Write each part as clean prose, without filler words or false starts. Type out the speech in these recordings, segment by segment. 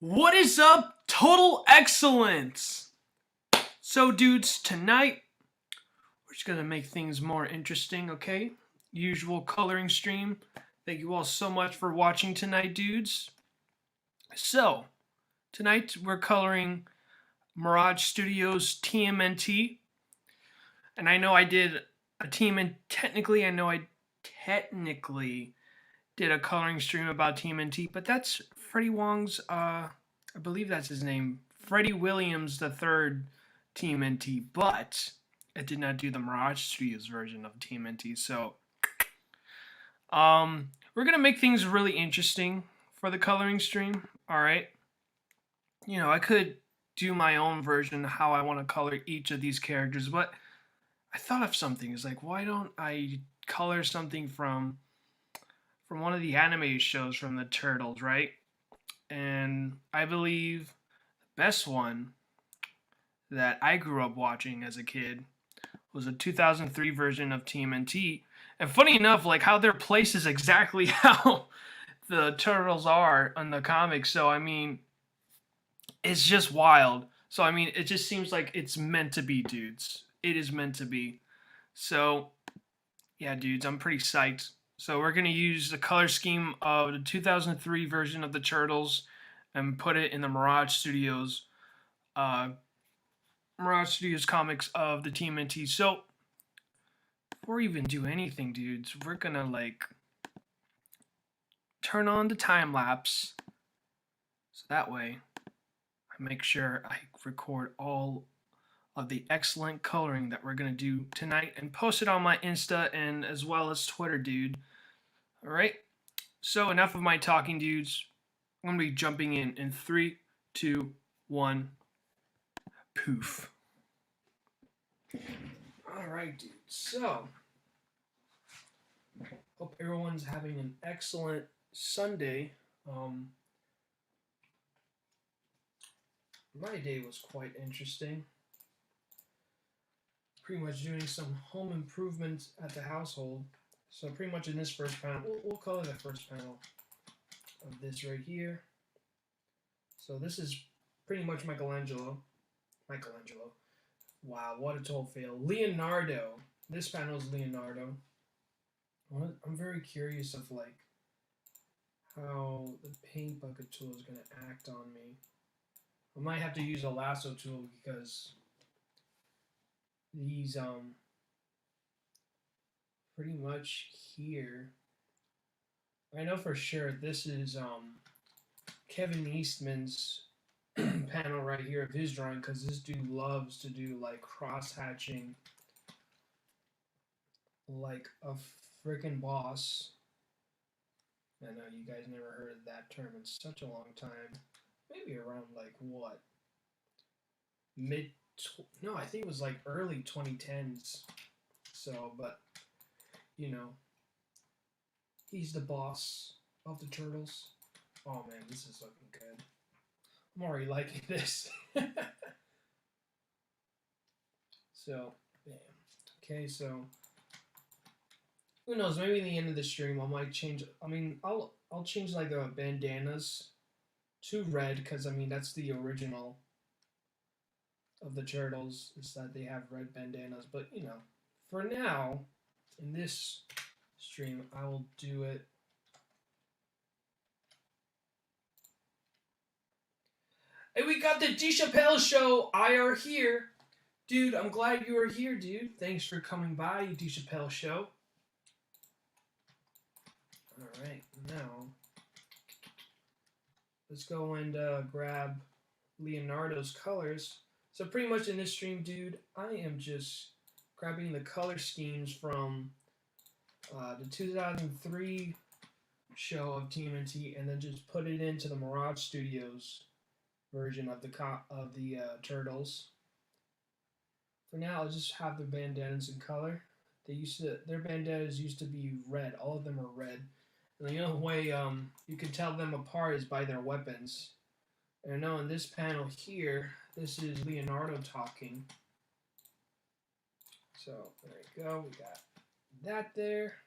What is up, Total Excellence? So, dudes, tonight we're just gonna make things more interesting, okay? Usual coloring stream. Thank you all so much for watching tonight, dudes. So, tonight we're coloring Mirage Studios TMNT. And I know I did a technically did a coloring stream about TMNT, but that's Freddie Wong's I believe that's his name, Freddie Williams the third TMNT, but I did not do the Mirage Studios version of TMNT. So we're gonna make things really interesting for the coloring stream. Alright. You know, I could do my own version how I want to color each of these characters, but I thought of something. It's like, why don't I color something from one of the anime shows from the Turtles, right? And I believe the best one that I grew up watching as a kid was a 2003 version of TMNT. And funny enough, like how their place is exactly how the Turtles are in the comics. So I mean, it's just wild. So I mean, it just seems like it's meant to be, dudes. It is meant to be. So yeah, dudes, I'm pretty psyched. So we're going to use the color scheme of the 2003 version of the Turtles and put it in the Mirage Studios comics of the TMNT. So before we even do anything, dudes, we're going to like turn on the time lapse. So that way I make sure I record all of the excellent coloring that we're going to do tonight and post it on my Insta and as well as Twitter, dude. Alright, so enough of my talking, dudes. I'm going to be jumping in 3, 2, 1, poof. Alright, dudes, so hope everyone's having an excellent Sunday. My day was quite interesting. Pretty much doing some home improvements at the household. So pretty much in this first panel, we'll color the first panel of this right here. So this is pretty much Michelangelo. Wow, what a total fail. Leonardo. This panel is Leonardo. I'm very curious of like how the paint bucket tool is going to act on me. I might have to use a lasso tool because these pretty much here. I know for sure this is Kevin Eastman's panel right here of his drawing, because this dude loves to do like cross hatching like a freaking boss. I know you guys never heard of that term in such a long time. Maybe around like what? No, I think it was like early 2010s. So, but you know, he's the boss of the Turtles. Oh man, this is looking good. I'm already liking this. So, bam. Okay, so who knows? Maybe in the end of the stream, I might change. I mean, I'll change like the bandanas to red because I mean that's the original of the Turtles. Is that they have red bandanas? But you know, for now, in this stream, I will do it. Hey, we got the D. Chappelle Show IR here. Dude, I'm glad you are here, dude. Thanks for coming by, D. Chappelle Show. Alright, now let's go and grab Leonardo's colors. So pretty much in this stream, dude, I am just grabbing the color schemes from the 2003 show of TMNT and then just put it into the Mirage Studios version of the Turtles. For now, I'll just have the bandanas in color. Their bandanas used to be red. All of them are red. And the only way you can tell them apart is by their weapons. And I know in this panel here, this is Leonardo talking. So there you go. We got that there.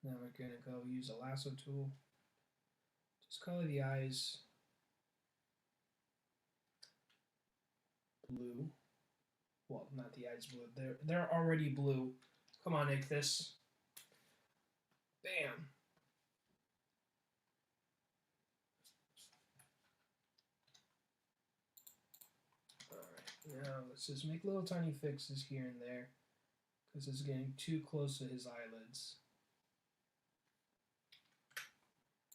Now we're gonna go use a lasso tool. Just color the eyes blue. Well, not the eyes blue. They're already blue. Come on, Ichthus. Bam. Alright, now let's just make little tiny fixes here and there, because it's getting too close to his eyelids.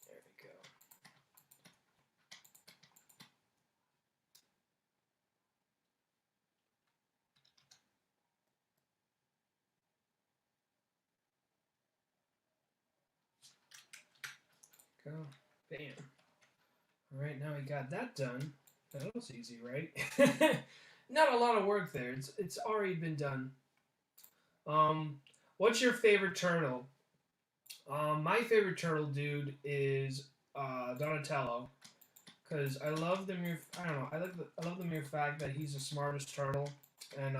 There we go. Go. Bam. Alright, now we got that done. That was easy, right? Not a lot of work there. It's already been done. What's your favorite turtle? My favorite turtle, dude, is Donatello, because I love the mere I love the mere fact that he's the smartest turtle, and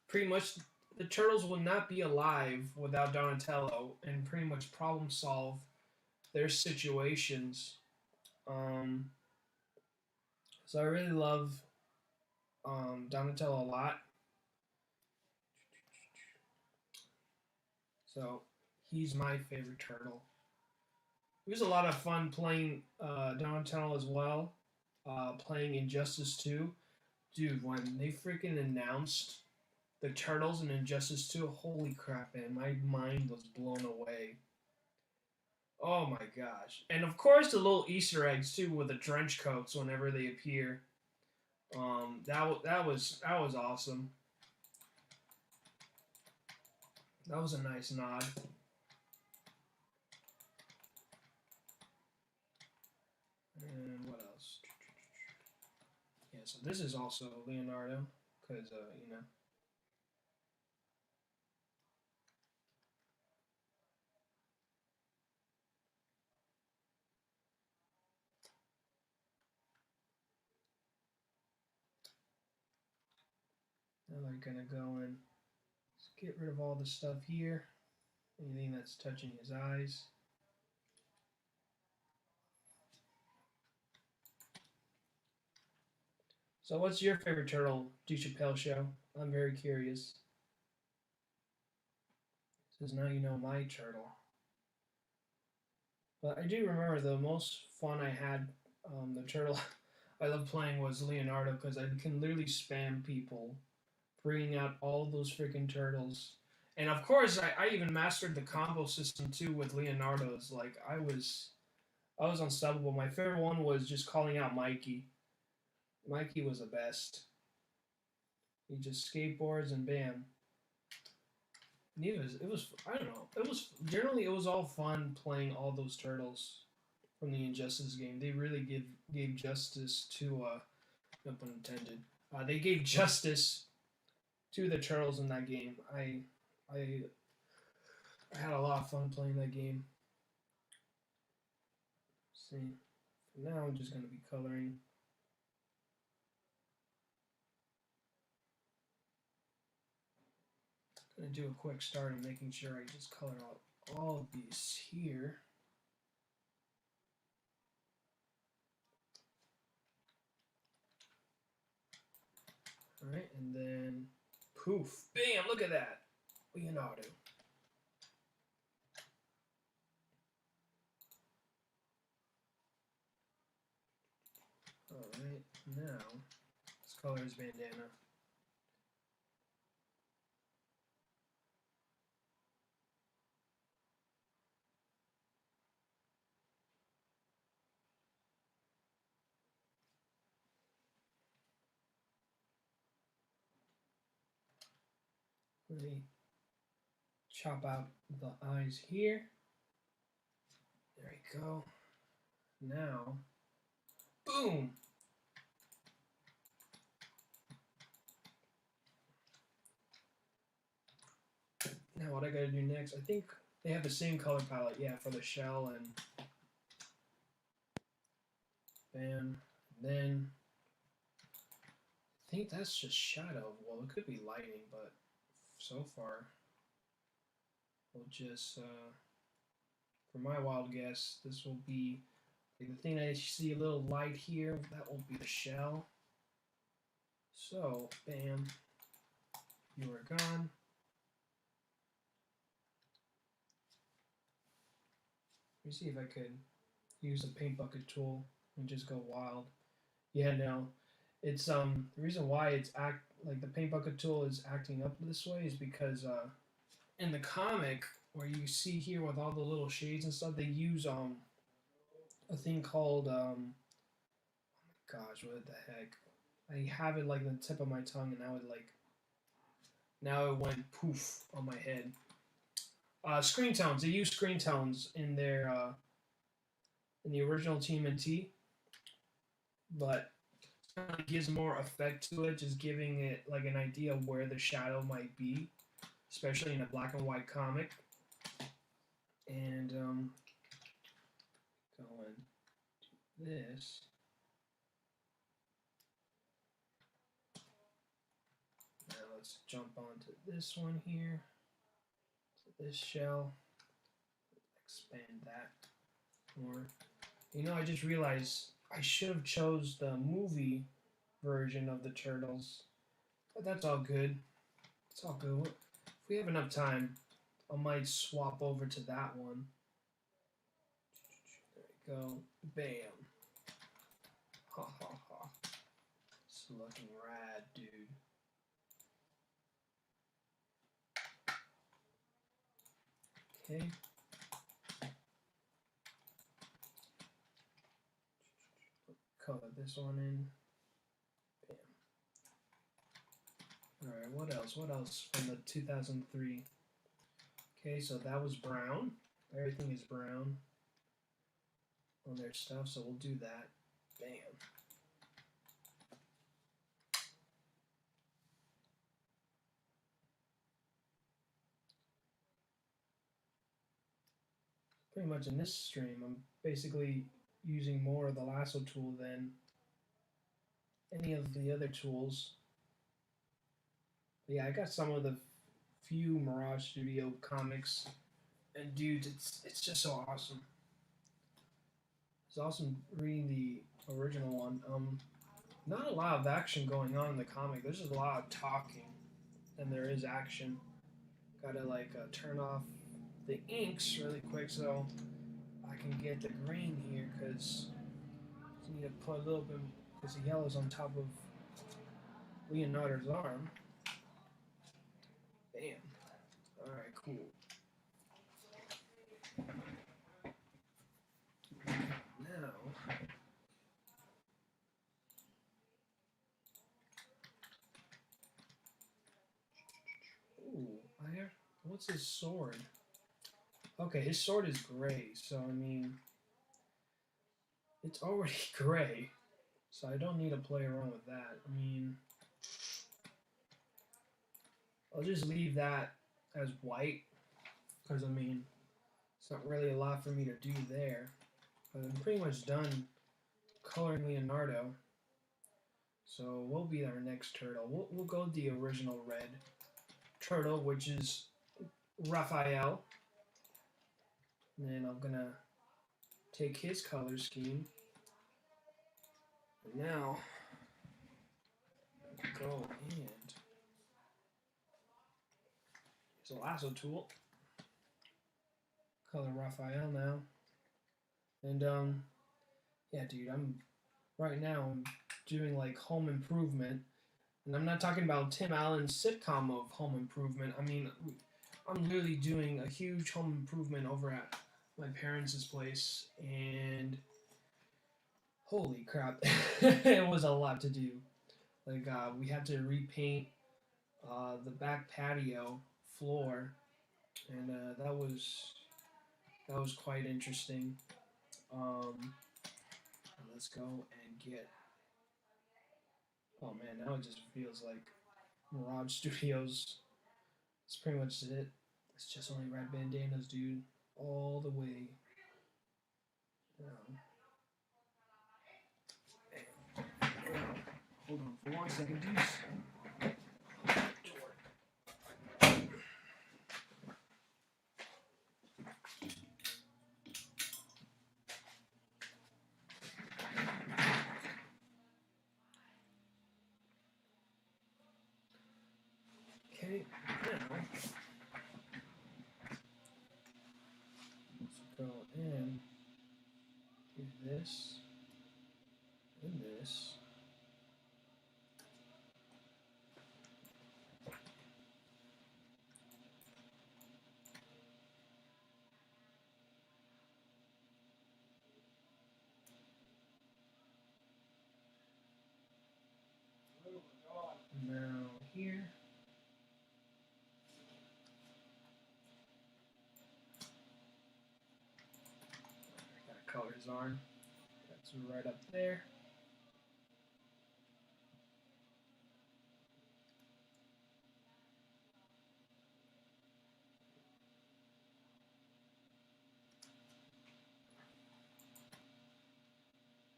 pretty much the turtles will not be alive without Donatello, and pretty much problem solve their situations. So I really love Donatello a lot. So he's my favorite turtle. It was a lot of fun playing Donatello as well. Playing Injustice 2. Dude, when they freaking announced the Turtles in Injustice 2, holy crap, man. My mind was blown away. Oh my gosh. And of course the little Easter eggs too with the trench coats whenever they appear. That was awesome. That was a nice nod. And what else? Yeah, so this is also Leonardo, because, you know. Now they're going to go and get rid of all the stuff here. Anything that's touching his eyes. So what's your favorite turtle, DuChappelle Show? I'm very curious. Says now you know my turtle. But I do remember the most fun I had, the turtle I loved playing was Leonardo, because I can literally spam people, bringing out all those freaking turtles. And of course, I even mastered the combo system too with Leonardo's. Like I was unstoppable. My favorite one was just calling out Mikey. Mikey was the best. He just skateboards and bam. And it was I don't know. It was all fun playing all those turtles from the Injustice game. They really gave justice to no pun intended. They gave justice to the turtles in that game. I had a lot of fun playing that game. See, for now I'm just gonna be coloring. Gonna do a quick start and making sure I just color out all of these here. Alright, and then poof, bam, look at that. Leonardo. Alright, now let's color his bandana. Let me chop out the eyes here. There we go. Now, boom! Now what I gotta do next, I think they have the same color palette, yeah, for the shell and bam. And then I think that's just shadow. Well, it could be lighting, but so far we'll just for my wild guess, this will be like the thing that you see a little light here. That will be the shell. So, bam, you are gone. Let me see if I could use a paint bucket tool and just go wild. Yeah, no. It's the reason why it's like the paint bucket tool is acting up this way is because in the comic where you see here with all the little shades and stuff, they use a thing called oh my gosh, what the heck? I have it like the tip of my tongue, and now it went poof on my head. Screen tones. They use screen tones in their in the original TMNT, but it kind of gives more effect to it, just giving it like an idea of where the shadow might be, especially in a black and white comic. And go and do this. Now let's jump onto this one here. So this shell. Expand that more. You know, I just realized I should have chose the movie version of the turtles, but that's all good. It's all good. If we have enough time, I might swap over to that one. There we go. Bam. Ha ha ha. It's looking rad, dude. Okay. Color this one in. Bam. Alright, what else? What else from the 2003? Okay, so that was brown. Everything is brown on their stuff, so we'll do that. Bam. Pretty much in this stream, I'm basically using more of the lasso tool than any of the other tools. But yeah, I got some of the few Mirage Studio comics, and dude, it's just so awesome. It's awesome reading the original one. Not a lot of action going on in the comic. There's just a lot of talking, and there is action. Gotta like turn off the inks really quick so I can get the green here, because I need to put a little bit, because the yellow's on top of Leonardo's arm. Bam. Alright, cool. Now, ooh, what's his sword? Okay, his sword is gray, so I mean, it's already gray, so I don't need to play around with that. I mean, I'll just leave that as white, because I mean, it's not really a lot for me to do there. But I'm pretty much done coloring Leonardo, so we'll be our next turtle. We'll go the original red turtle, which is Raphael. And then I'm gonna take his color scheme. And now go and use a lasso tool. Color Raphael now. And yeah, dude, I'm doing like Home Improvement. And I'm not talking about Tim Allen's sitcom of Home Improvement. I mean, I'm literally doing a huge home improvement over at my parents' place, and holy crap, it was a lot to do. Like, we had to repaint the back patio floor, and that was quite interesting. Let's go and get. Oh man, now it just feels like Mirage Studios. That's pretty much it. It's just only red bandanas, dude. All the way. Hold on for 1 second, dudes. this, and this. Now here. I got colors on. That's right up there.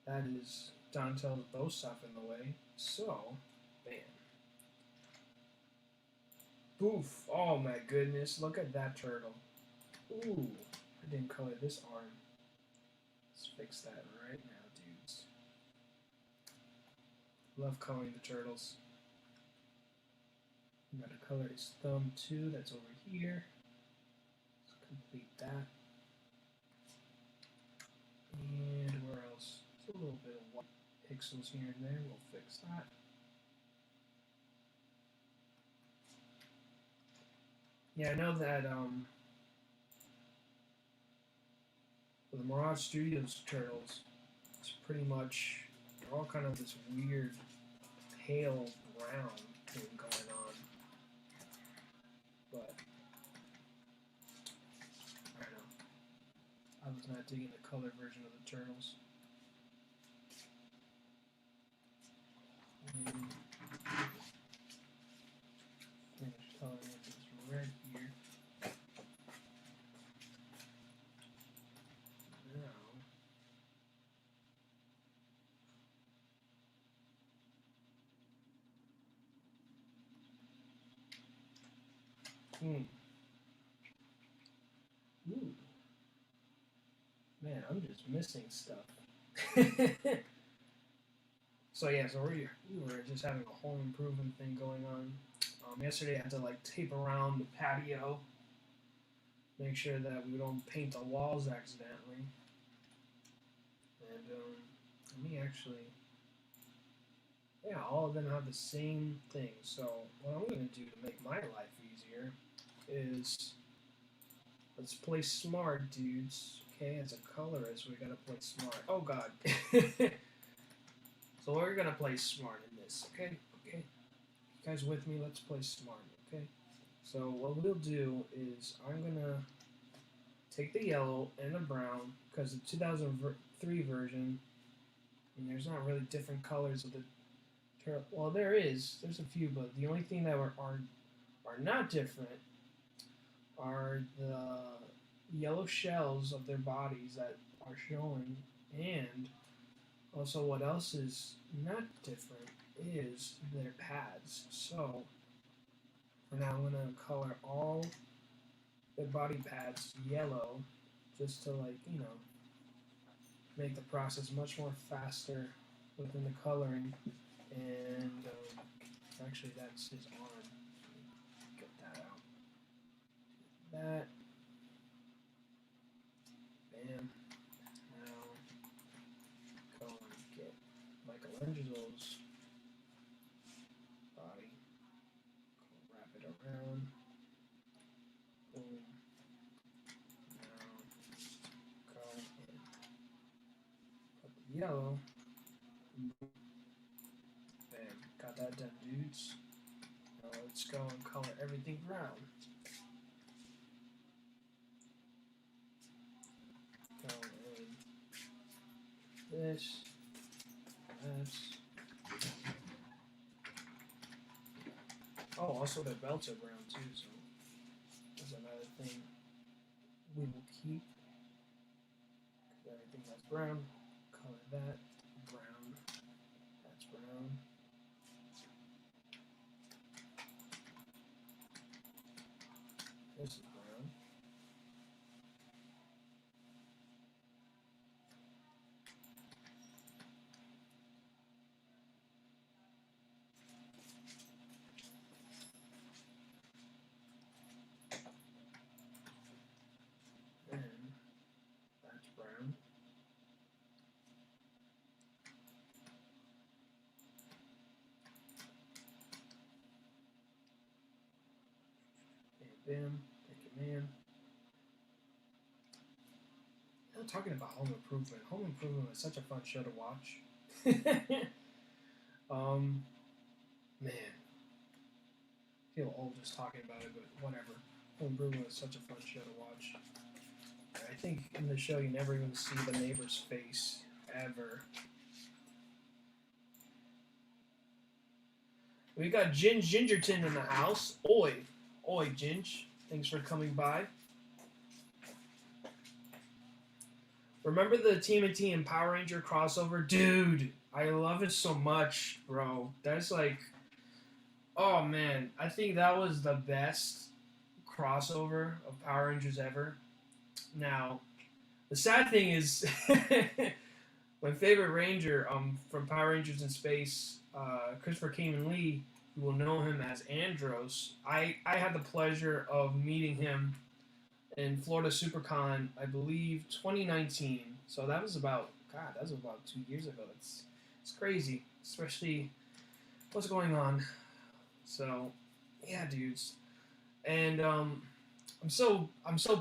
That is Donatel's bow stuff in the way. So, bam. Boof. Oh my goodness. Look at that turtle. Ooh. I didn't color this arm. Let's fix that right now, dudes. Love coloring the turtles. I'm going to color his thumb too. That's over here. Let's complete that. And where else? There's a little bit of white pixels here and there. We'll fix that. Yeah, I know that for the Mirage Studios turtles, it's pretty much, they're all kind of this weird pale brown thing going on. But I don't know. I was not digging the color version of the turtles. Finish coloring this red here. Ooh. Man, I'm just missing stuff. So yeah, so we were just having a home improvement thing going on. Yesterday I had to like tape around the patio, make sure that we don't paint the walls accidentally. And let me actually, yeah, all of them have the same thing. So what I'm going to do to make my life easier is, let's play smart, dudes. Okay, as a colorist, we gotta play smart. Oh god. So we're gonna play smart in this, okay? Okay. You guys with me? Let's play smart, okay? So what we'll do is I'm gonna take the yellow and the brown, because the 2003 version, and there's not really different colors of the turtle. Well, there's a few, but the only thing that are not different are the yellow shells of their bodies that are showing, and also what else is not different is their pads. So for now I'm going to color all their body pads yellow, just to, like, you know, make the process much more faster within the coloring. And actually that's his arm. Get that out. That. Bam. Now, go and get Michelangelo's body. Wrap it around. Boom. Now, go and put the yellow. Bam. Got that done, dudes. Now let's go and color everything brown. This, oh, also their belts are brown too, so that's another thing we will keep. Everything that's brown, color that brown, that's brown. This is brown. That's brown. Bam. Thank you, man. You know, talking about Home Improvement. Home Improvement was such a fun show to watch. Man. I feel old just talking about it, but whatever. Home Improvement was such a fun show to watch. I think in the show you never even see the neighbor's face. Ever. We got Ginge Gingerton in the house. Oi. Oi, Ginge. Thanks for coming by. Remember the TMNT and Power Ranger crossover? Dude, I love it so much, bro. That's like... Oh, man. I think that was the best crossover of Power Rangers ever. Now, the sad thing is... my favorite Ranger from Power Rangers in Space, Christopher Kamen Lee, you will know him as Andros. I had the pleasure of meeting him in Florida SuperCon, I believe, 2019. So that was about 2 years ago. It's crazy, especially what's going on. So, yeah, dudes. And I'm so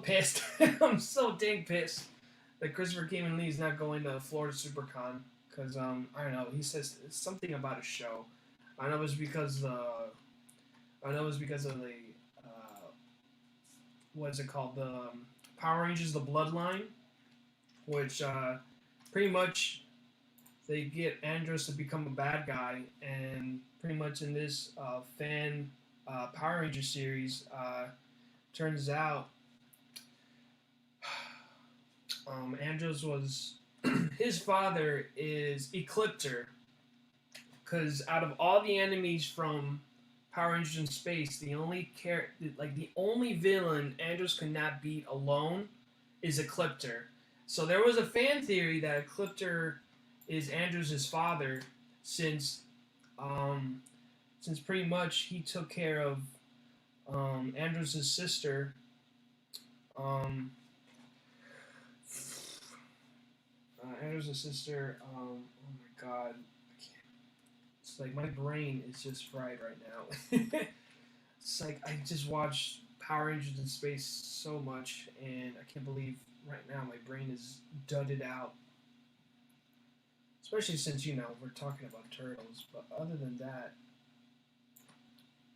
pissed. I'm so dang pissed that Christopher Kamen Lee is not going to Florida SuperCon because I don't know. He says it's something about a show. I know it was because of the what's it called, the Power Rangers: The Bloodline, which pretty much they get Andros to become a bad guy, and pretty much in this fan Power Ranger series, turns out Andros was his father is Ecliptor, because out of all the enemies from Power Rangers in Space, the only villain Andros could not beat alone is Ecliptor. So there was a fan theory that Ecliptor is Andros' father, since pretty much he took care of Andros' sister. Andros' sister. Oh my God, I can't. It's like my brain is just fried right now. It's like I just watched Power Rangers in Space so much, and I can't believe right now my brain is dudded out. Especially since, we're talking about turtles. But other than that,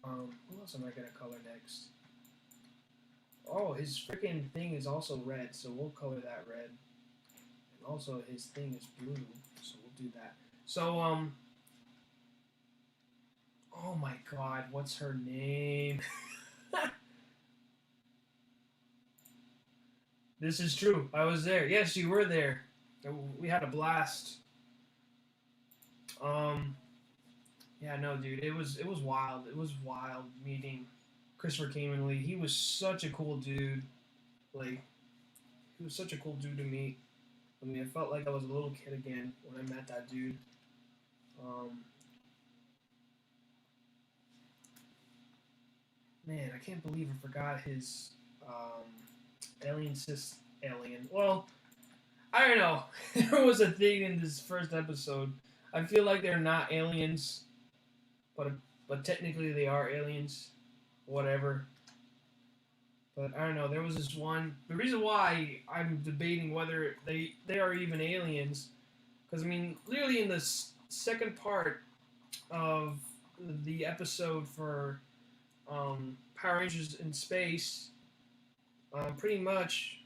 who else am I gonna color next? Oh, his freaking thing is also red, so we'll color that red. And also his thing is blue, so we'll do that. So, oh my God, what's her name? This is true. I was there. Yes, you were there. We had a blast. Yeah, no, dude, it was wild. It was wild meeting Christopher Kamen Lee. He was such a cool dude. Like, he was such a cool dude to meet. I mean, I felt like I was a little kid again when I met that dude. Man, I can't believe I forgot his alien. Well, I don't know. There was a thing in this first episode. I feel like they're not aliens, but technically they are aliens. Whatever. But I don't know. There was this one. The reason why I'm debating whether they are even aliens, because I mean, literally in the second part of the episode for Power Rangers in Space, pretty much,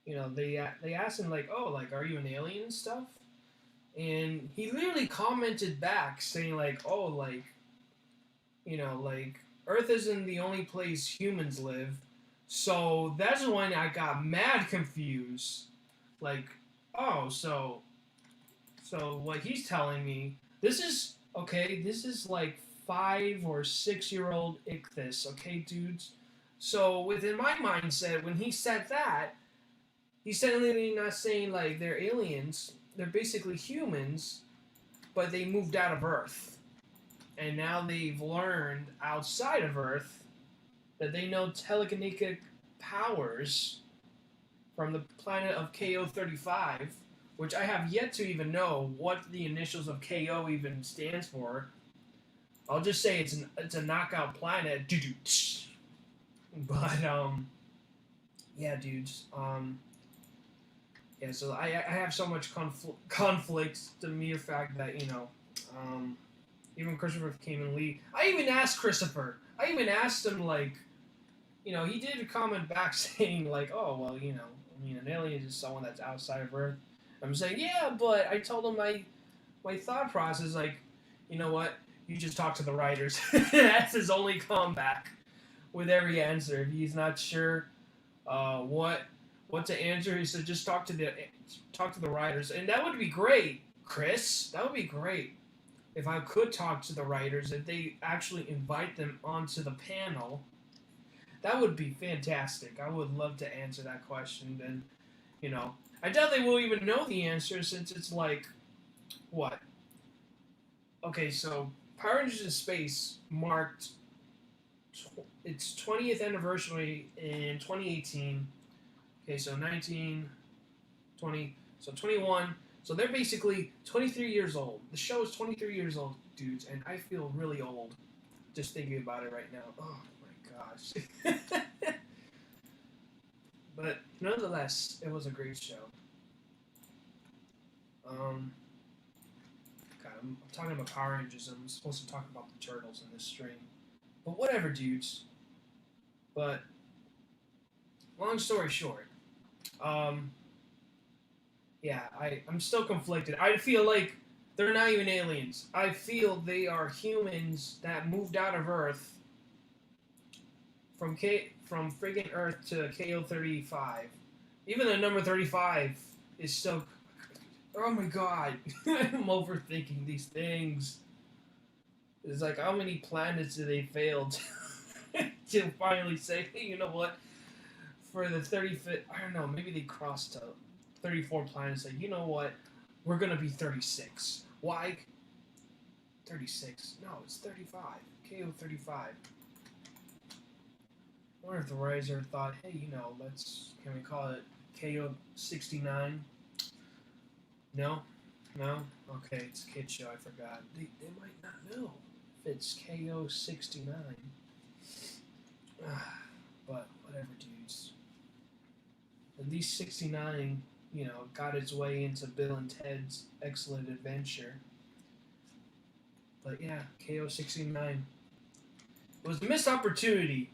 they asked him like, "Oh, like, are you an alien and stuff?" And he literally commented back saying like, "Oh, like, like, Earth isn't the only place humans live." So that's when I got mad confused. Like, oh, so what he's telling me, this is like 5 or 6-year-old Ichthus, okay, dudes? So within my mindset, when he said that, he's technically not saying like they're aliens. They're basically humans, but they moved out of Earth. And now they've learned outside of Earth that they know telekinetic powers from the planet of KO-35, which I have yet to even know what the initials of KO even stands for. I'll just say it's a knockout planet. But yeah, dudes. Yeah, so I have so much conflict. The mere fact that even Christopher came and Lee. I even asked Christopher. I even asked him like, he did a comment back saying like, oh well, an alien is someone that's outside of Earth. I'm saying yeah, but I told him my thought process like, you know what? You just talk to the writers. That's his only comeback with every answer. If he's not sure what to answer, he said just talk to the writers, and that would be great, Chris. That would be great if I could talk to the writers, if they actually invite them onto the panel. That would be fantastic. I would love to answer that question. And I doubt they will even know the answer since it's like what? Okay, so Power Rangers in Space marked its 20th anniversary in 2018. Okay, so 19, 20, so 21. So they're basically 23 years old. The show is 23 years old, dudes, and I feel really old just thinking about it right now. Oh my gosh. But nonetheless, it was a great show. God, I'm talking about Power Rangers. I'm supposed to talk about the Turtles in this stream. But whatever, dudes. But long story short, yeah, I'm still conflicted. I feel like they're not even aliens. I feel they are humans that moved out of Earth from friggin' Earth to KO35. Even the number 35 is so. Oh my god, I'm overthinking these things. It's like how many planets did they fail to finally say, hey, you know what? For the 35th, I don't know, maybe they crossed to 34 planets. Like, you know what? We're gonna be 36. Why? 36. No, it's 35. KO 35. I wonder if the writers ever thought, hey, can we call it KO 69? No? No? Okay, it's a kid show, I forgot. They might not know if it's KO 69. But whatever, dudes. At least 69, got its way into Bill and Ted's Excellent Adventure. But yeah, KO 69. It was a missed opportunity.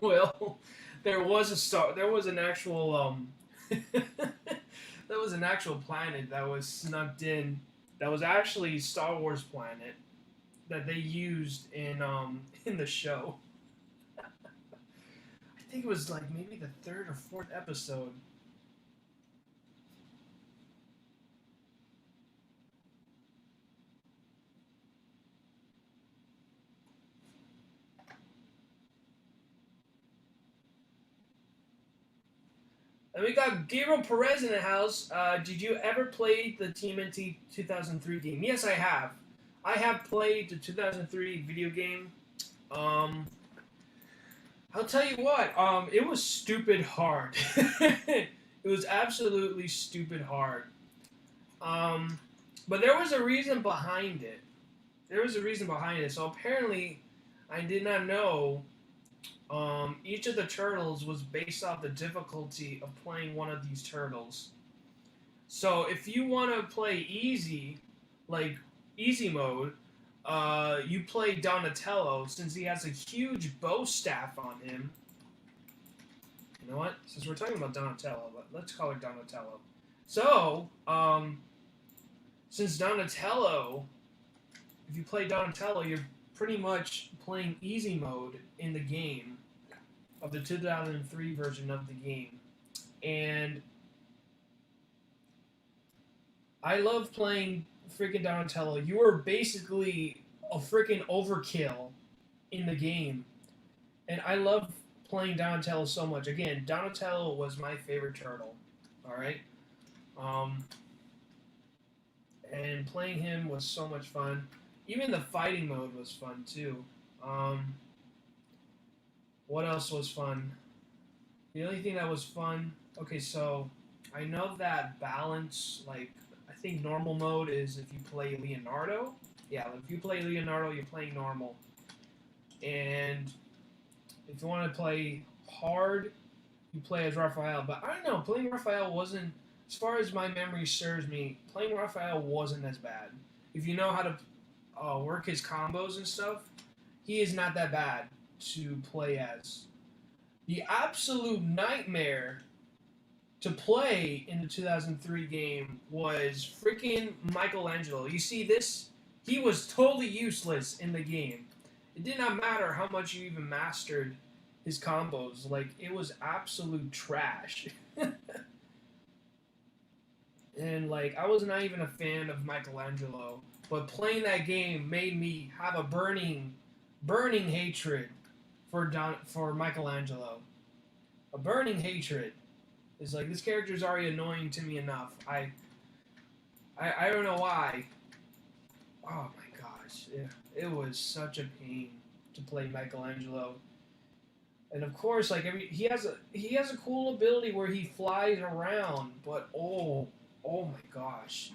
Well, there was an actual there was an actual planet that was snuck in. That was actually Star Wars planet that they used in the show. I think it was like maybe the 3rd or 4th episode. And we got Gabriel Perez in the house. Did you ever play the TMNT 2003 game? Yes, I have. I have played the 2003 video game. I'll tell you what. It was stupid hard. It was absolutely stupid hard. But there was a reason behind it. So apparently, I did not know. Each of the turtles was based off the difficulty of playing one of these turtles. So if you want to play easy, like easy mode, you play Donatello since he has a huge bow staff on him. You know what? Since we're talking about Donatello, let's call it Donatello. So, since Donatello, if you play Donatello, you're pretty much playing easy mode in the game of the 2003 version of the game. And I love playing freaking Donatello. You are basically a freaking overkill in the game. And I love playing Donatello so much. Again, Donatello was my favorite turtle. Alright? And playing him was so much fun. Even the fighting mode was fun too. What else was fun? The only thing that was fun... Okay, so I know that balance, like, I think normal mode is if you play Leonardo. Yeah, if you play Leonardo, you're playing normal. And if you want to play hard, you play as Raphael. But I don't know, playing Raphael wasn't, as far as my memory serves me, playing Raphael wasn't as bad. If you know how to work his combos and stuff, he is not that bad to play as. The absolute nightmare to play in the 2003 game was freaking Michelangelo. You see this? He was totally useless in the game. It did not matter how much you even mastered his combos. Like, it was absolute trash. And, like, I was not even a fan of Michelangelo. But playing that game made me have a burning hatred for Michelangelo. A burning hatred. It's like, this character is already annoying to me enough. I don't know why. Oh my gosh, it was such a pain to play Michelangelo. And of course, like he has a cool ability where he flies around, but oh my gosh,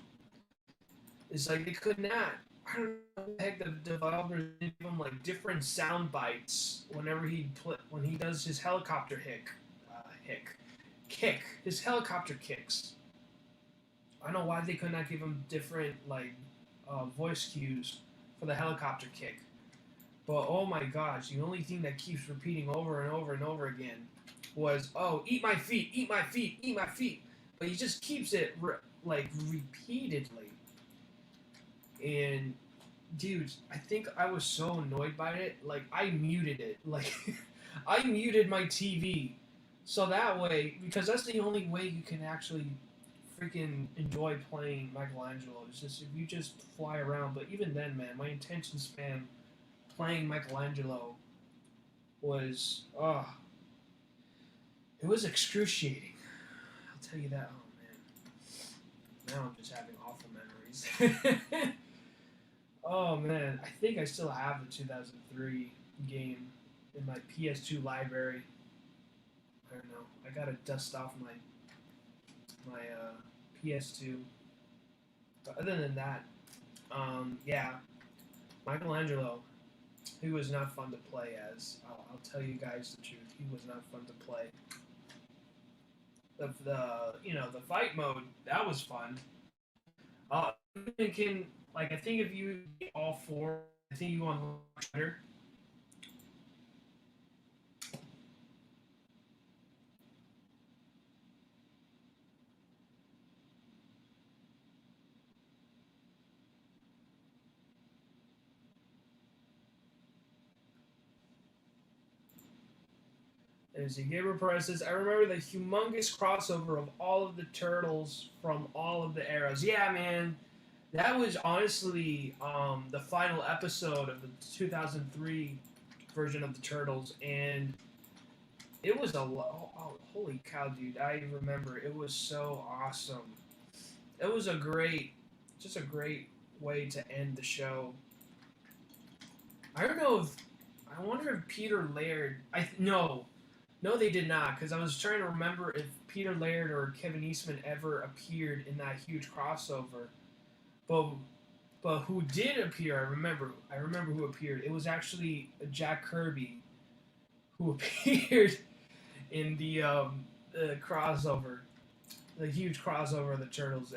it's like they could not. I don't know what the heck the developers give him like different sound bites whenever when he does his helicopter kick, his helicopter kicks. I don't know why they could not give him different like voice cues for the helicopter kick. But oh my gosh, the only thing that keeps repeating over and over and over again was, "Oh, eat my feet, eat my feet, eat my feet." But he just keeps it like repeatedly. And dude, I think I was so annoyed by it, like I muted it. Like I muted my TV so that way, because that's the only way you can actually freaking enjoy playing Michelangelo. It's just if you just fly around. But even then, man, my attention span playing Michelangelo was it was excruciating. I'll tell you that. Oh man, now I'm just having awful memories. Oh man, I think I still have the 2003 game in my PS2 library. I don't know. I gotta dust off my PS2. But other than that, yeah, Michelangelo, he was not fun to play as. I'll tell you guys the truth. He was not fun to play. The fight mode, that was fun. I'm thinking, like, I think if you get all four, I think you unlock better. There's a Gabriel Perez. I remember the humongous crossover of all of the turtles from all of the eras. Yeah, man, that was honestly the final episode of the 2003 version of the Turtles, and it was holy cow, dude! I remember it was so awesome. It was just a great way to end the show. I don't know if I wonder if Peter Laird. No, they did not, because I was trying to remember if Peter Laird or Kevin Eastman ever appeared in that huge crossover. But who did appear? I remember who appeared. It was actually Jack Kirby who appeared in the crossover, the huge crossover of the Turtles.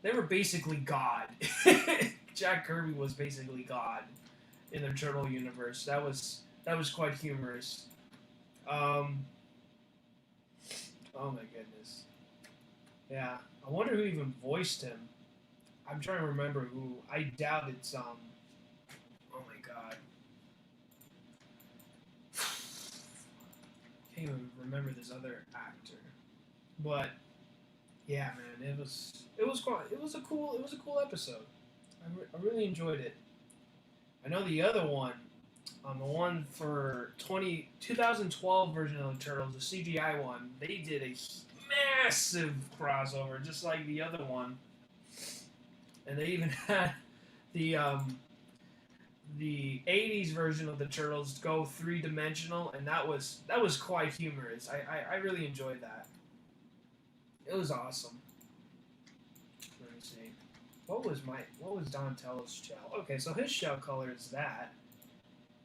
They were basically God. Jack Kirby was basically God in the Turtle universe. That was quite humorous. Oh my goodness. Yeah, I wonder who even voiced him. I'm trying to remember who. I doubt it's Oh my god. Can't even remember this other actor. But yeah, man, it was a cool episode. I really enjoyed it. I know the other one, the one for 2012 version of the Turtles, the CGI one, they did a massive crossover, just like the other one. And they even had the 80s version of the Turtles go 3-dimensional, and that was quite humorous. I really enjoyed that. It was awesome. Let me see. what was Donatello's shell? Okay, so his shell color is that.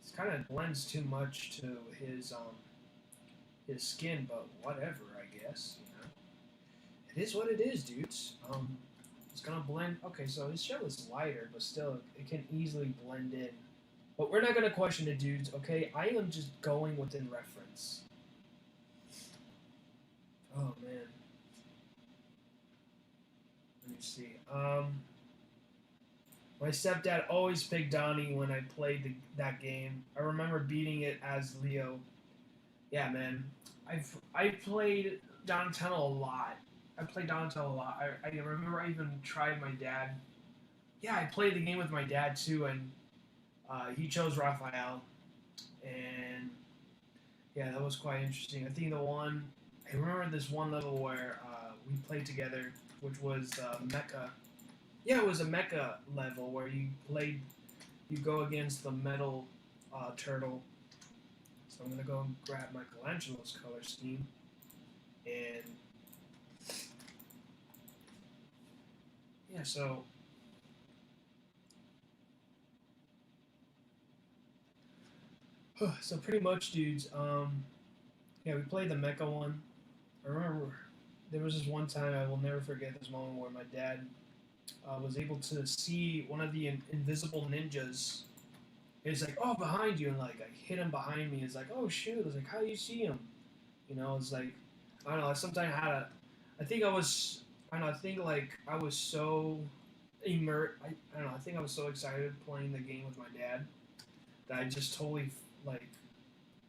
It kind of blends too much to his skin, but whatever, I guess. It is what it is, dudes. It's gonna blend. Okay, so his shell is lighter, but still, it can easily blend in. But we're not gonna question it, dudes. Okay, I am just going within reference. Oh man. Let me see. My stepdad always picked Donnie when I played that game. I remember beating it as Leo. Yeah, man. I played Donatello a lot. I played Donatello a lot. I remember I even tried my dad. Yeah, I played the game with my dad too, and he chose Raphael. And yeah, that was quite interesting. I remember this one level where we played together, which was Mecha. Yeah, it was a Mecha level where you go against the metal turtle. So I'm gonna go and grab Michelangelo's color scheme, and yeah, so pretty much, dudes. Yeah, we played the Mecha one. I remember there was this one time I will never forget this moment where my dad was able to see one of the invisible ninjas. He's like, "Oh, behind you!" And like I hit him behind me. It's like, "Oh shoot!" I was like, "How do you see him?" It's like I don't know. Sometimes I had a. I think I was. I don't know. I think like I was so immersed. I don't know. I think I was so excited playing the game with my dad that I just totally like.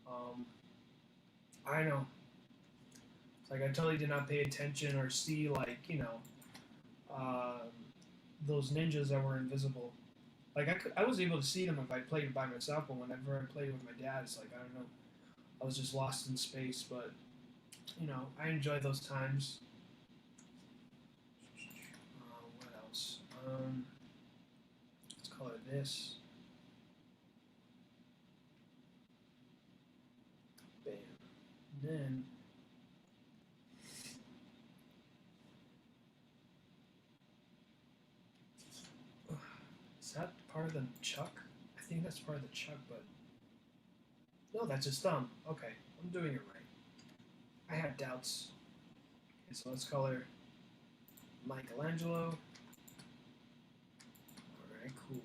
Um, I don't know. It's like I totally did not pay attention or see like uh, those ninjas that were invisible. Like I was able to see them if I played it by myself, but whenever I played with my dad, it's like I don't know. I was just lost in space, but I enjoy those times. What else? Let's color this. Bam. And then is that part of the chuck? I think that's part of the chuck, but no, that's his thumb. Okay, I'm doing it right. I had doubts. Okay, so let's color Michelangelo. Alright, cool.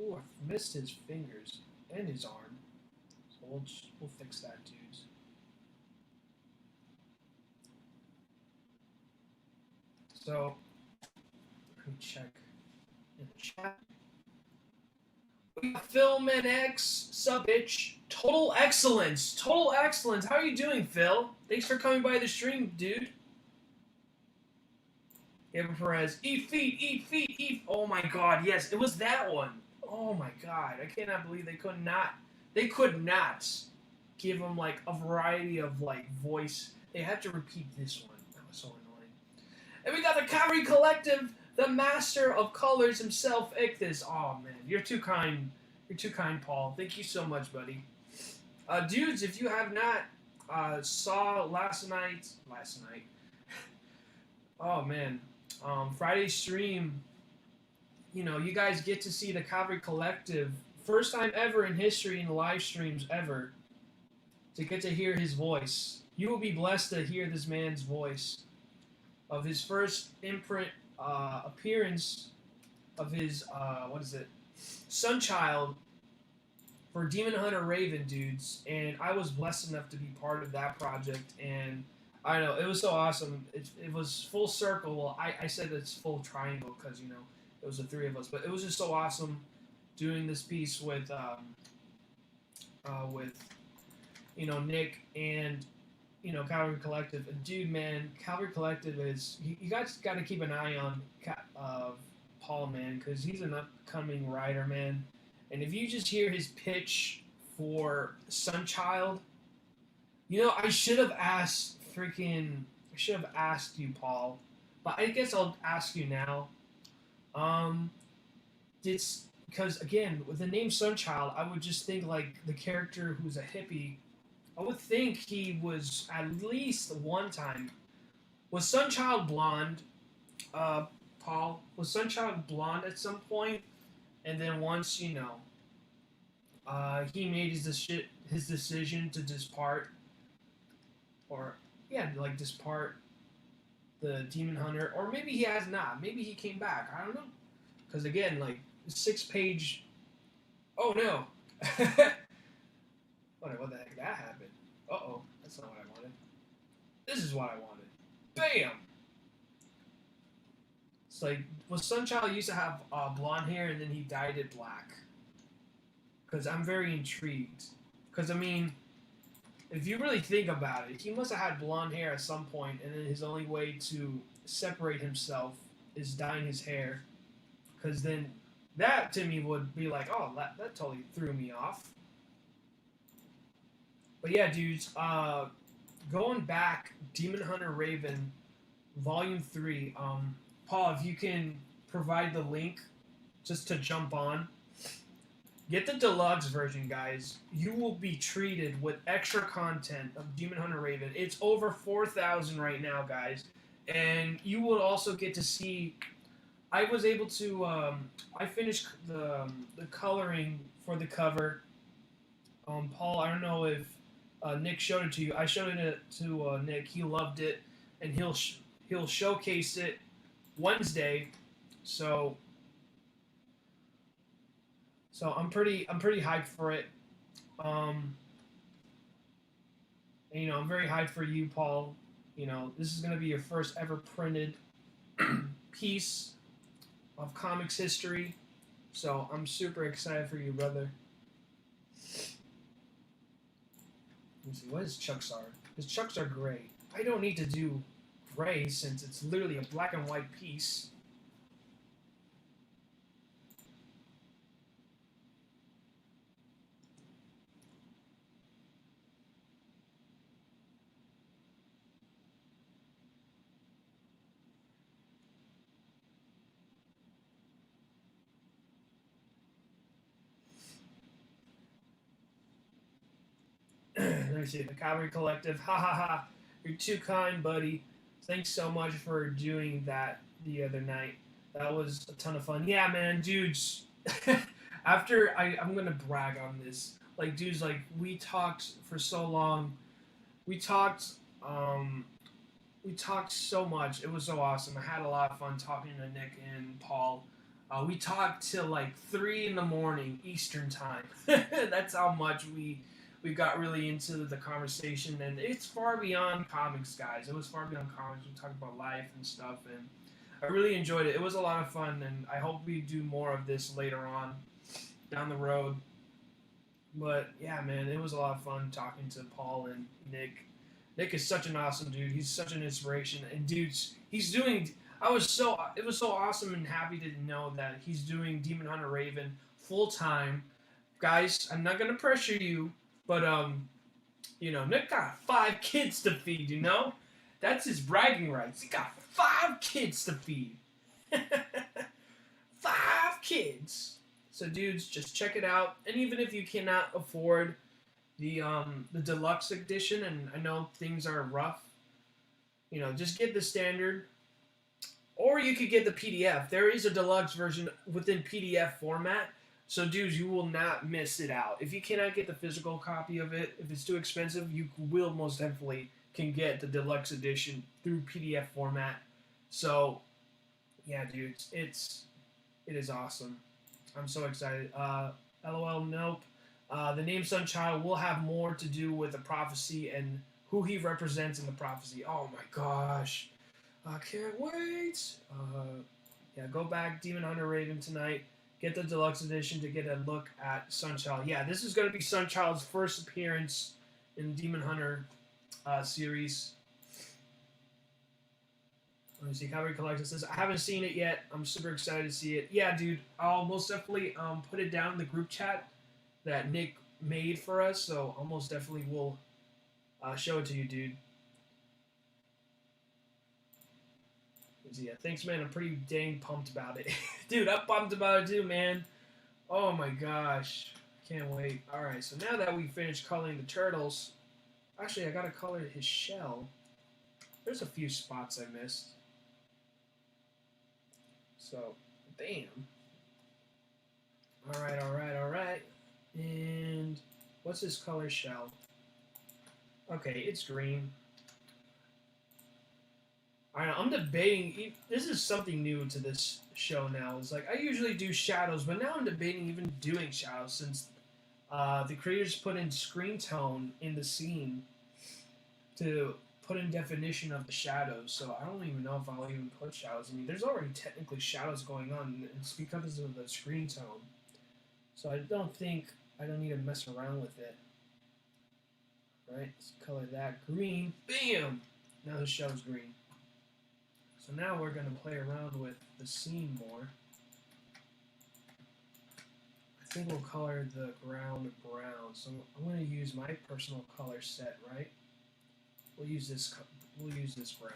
Oh, I missed his fingers and his arm. So we'll fix that, dudes. So, let me check in the chat. We got Philman X, sub bitch. Total excellence. Total excellence. How are you doing, Phil? Thanks for coming by the stream, dude. Gabriel Perez. Eat feet, eat feet, eat. Oh my god, yes, it was that one. Oh my god. I cannot believe they could not give him like a variety of like voice. They had to repeat this one. That was so annoying. And we got the Kyrie Collective, the master of colors himself, Ichthus. Oh man, you're too kind. You're too kind, Paul. Thank you so much, buddy. Dudes, if you have not saw last night. Oh man, Friday's stream. You guys get to see the Kyrie Collective. First time ever in history in live streams ever to get to hear his voice. You will be blessed to hear this man's voice of his first imprint appearance of his Sunchild for Demon Hunter Raven, dudes, and I was blessed enough to be part of that project, and I don't know, it was so awesome. It was full circle. Well, I said it's full triangle because it was the three of us, but it was just so awesome doing this piece with Nick and Calvary Collective. And dude, man, Calvary Collective is you guys got to keep an eye on Paul, man, because he's an upcoming writer, man. And if you just hear his pitch for Sunchild, I should have asked you, Paul, but I guess I'll ask you now. Because again, with the name Sunchild, I would just think like the character who's a hippie. I would think he was at least one time. Was Sunchild blonde? Paul, was Sunchild blonde at some point? And then once, you know, he made his decision to depart, or yeah, like depart the Demon Hunter, or maybe he has not. Maybe he came back. I don't know. Because again, like 6-page. Oh no! What the heck that happened? Uh-oh, that's not what I wanted. This is what I wanted. Bam! It's like, was Sunchild used to have blonde hair and then he dyed it black? Because I'm very intrigued. Because, I mean, if you really think about it, he must have had blonde hair at some point, and then his only way to separate himself is dyeing his hair. Because then that, to me, would be like, oh, that totally threw me off. But yeah, dudes, going back, Demon Hunter Raven, Volume 3, Paul, if you can provide the link just to jump on. Get the deluxe version, guys. You will be treated with extra content of Demon Hunter Raven. It's over 4,000 right now, guys. And you will also get to see... I was able to... I finished the coloring for the cover. Paul, I don't know if Nick showed it to you. I showed it to Nick. He loved it. And he'll showcase it Wednesday. So I'm pretty hyped for it. And, you know, I'm very hyped for you, Paul. You know, this is gonna be your first ever printed piece of comics history. So I'm super excited for you, brother. Let me see what his chucks are. His chucks are gray. I don't need to do gray since it's literally a black and white piece. Let me see. The Cavalry Collective. Ha ha ha. You're too kind, buddy. Thanks so much for doing that the other night. That was a ton of fun. Yeah, man, dudes. After I'm gonna brag on this. Like, dudes, like we talked for so long. We talked so much. It was so awesome. I had a lot of fun talking to Nick and Paul. We talked till like 3 in the morning Eastern time. That's how much we got really into the conversation, and it's far beyond comics, guys. It was far beyond comics. We talked about life and stuff, and I really enjoyed it. It was a lot of fun, and I hope we do more of this later on down the road. But yeah, man, it was a lot of fun talking to Paul and Nick. Nick is such an awesome dude. He's such an inspiration, and dudes, he's doing. It was so awesome and happy to know that he's doing Demon Hunter Raven full time. Guys, I'm not gonna pressure you. But, you know, Nick got 5 kids to feed, you know? That's his bragging rights. He got 5 kids to feed. 5 kids. So, dudes, just check it out. And even if you cannot afford the deluxe edition, and I know things are rough, you know, just get the standard. Or you could get the PDF. There is a deluxe version within PDF format. So, dudes, you will not miss it out. If you cannot get the physical copy of it, if it's too expensive, you will most definitely can get the deluxe edition through PDF format. So, yeah, dudes, it is awesome. I'm so excited. LOL, nope. The name Sunchild will have more to do with the prophecy and who he represents in the prophecy. Oh my gosh. I can't wait. Yeah, go back, Demon Hunter Raven tonight. Get the deluxe edition to get a look at Sunchild. Yeah, this is going to be Sunchild's first appearance in the Demon Hunter series. Let me see. Cavalry Collector says, I haven't seen it yet. I'm super excited to see it. Yeah, dude. I'll most definitely put it down in the group chat that Nick made for us. So I'll most definitely will show it to you, dude. Yeah, thanks, man. I'm pretty dang pumped about it. Dude, I'm pumped about it too, man. Oh my gosh. Can't wait. Alright, so now that we finished coloring the turtles, actually, I gotta color his shell. There's a few spots I missed. So, bam. Alright. And what's this color shell? Okay, it's green. I'm debating. This is something new to this show now. It's like I usually do shadows, but now I'm debating even doing shadows since the creators put in screen tone in the scene to put in definition of the shadows. So I don't even know if I'll even put shadows. I mean, there's already technically shadows going on, and it's because of the screen tone. So I don't need to mess around with it. Right? Let's color that green. Bam! Now the shell's green. So now we're going to play around with the scene more. I think we'll color the ground brown. So I'm going to use my personal color set, right? We'll use this brown.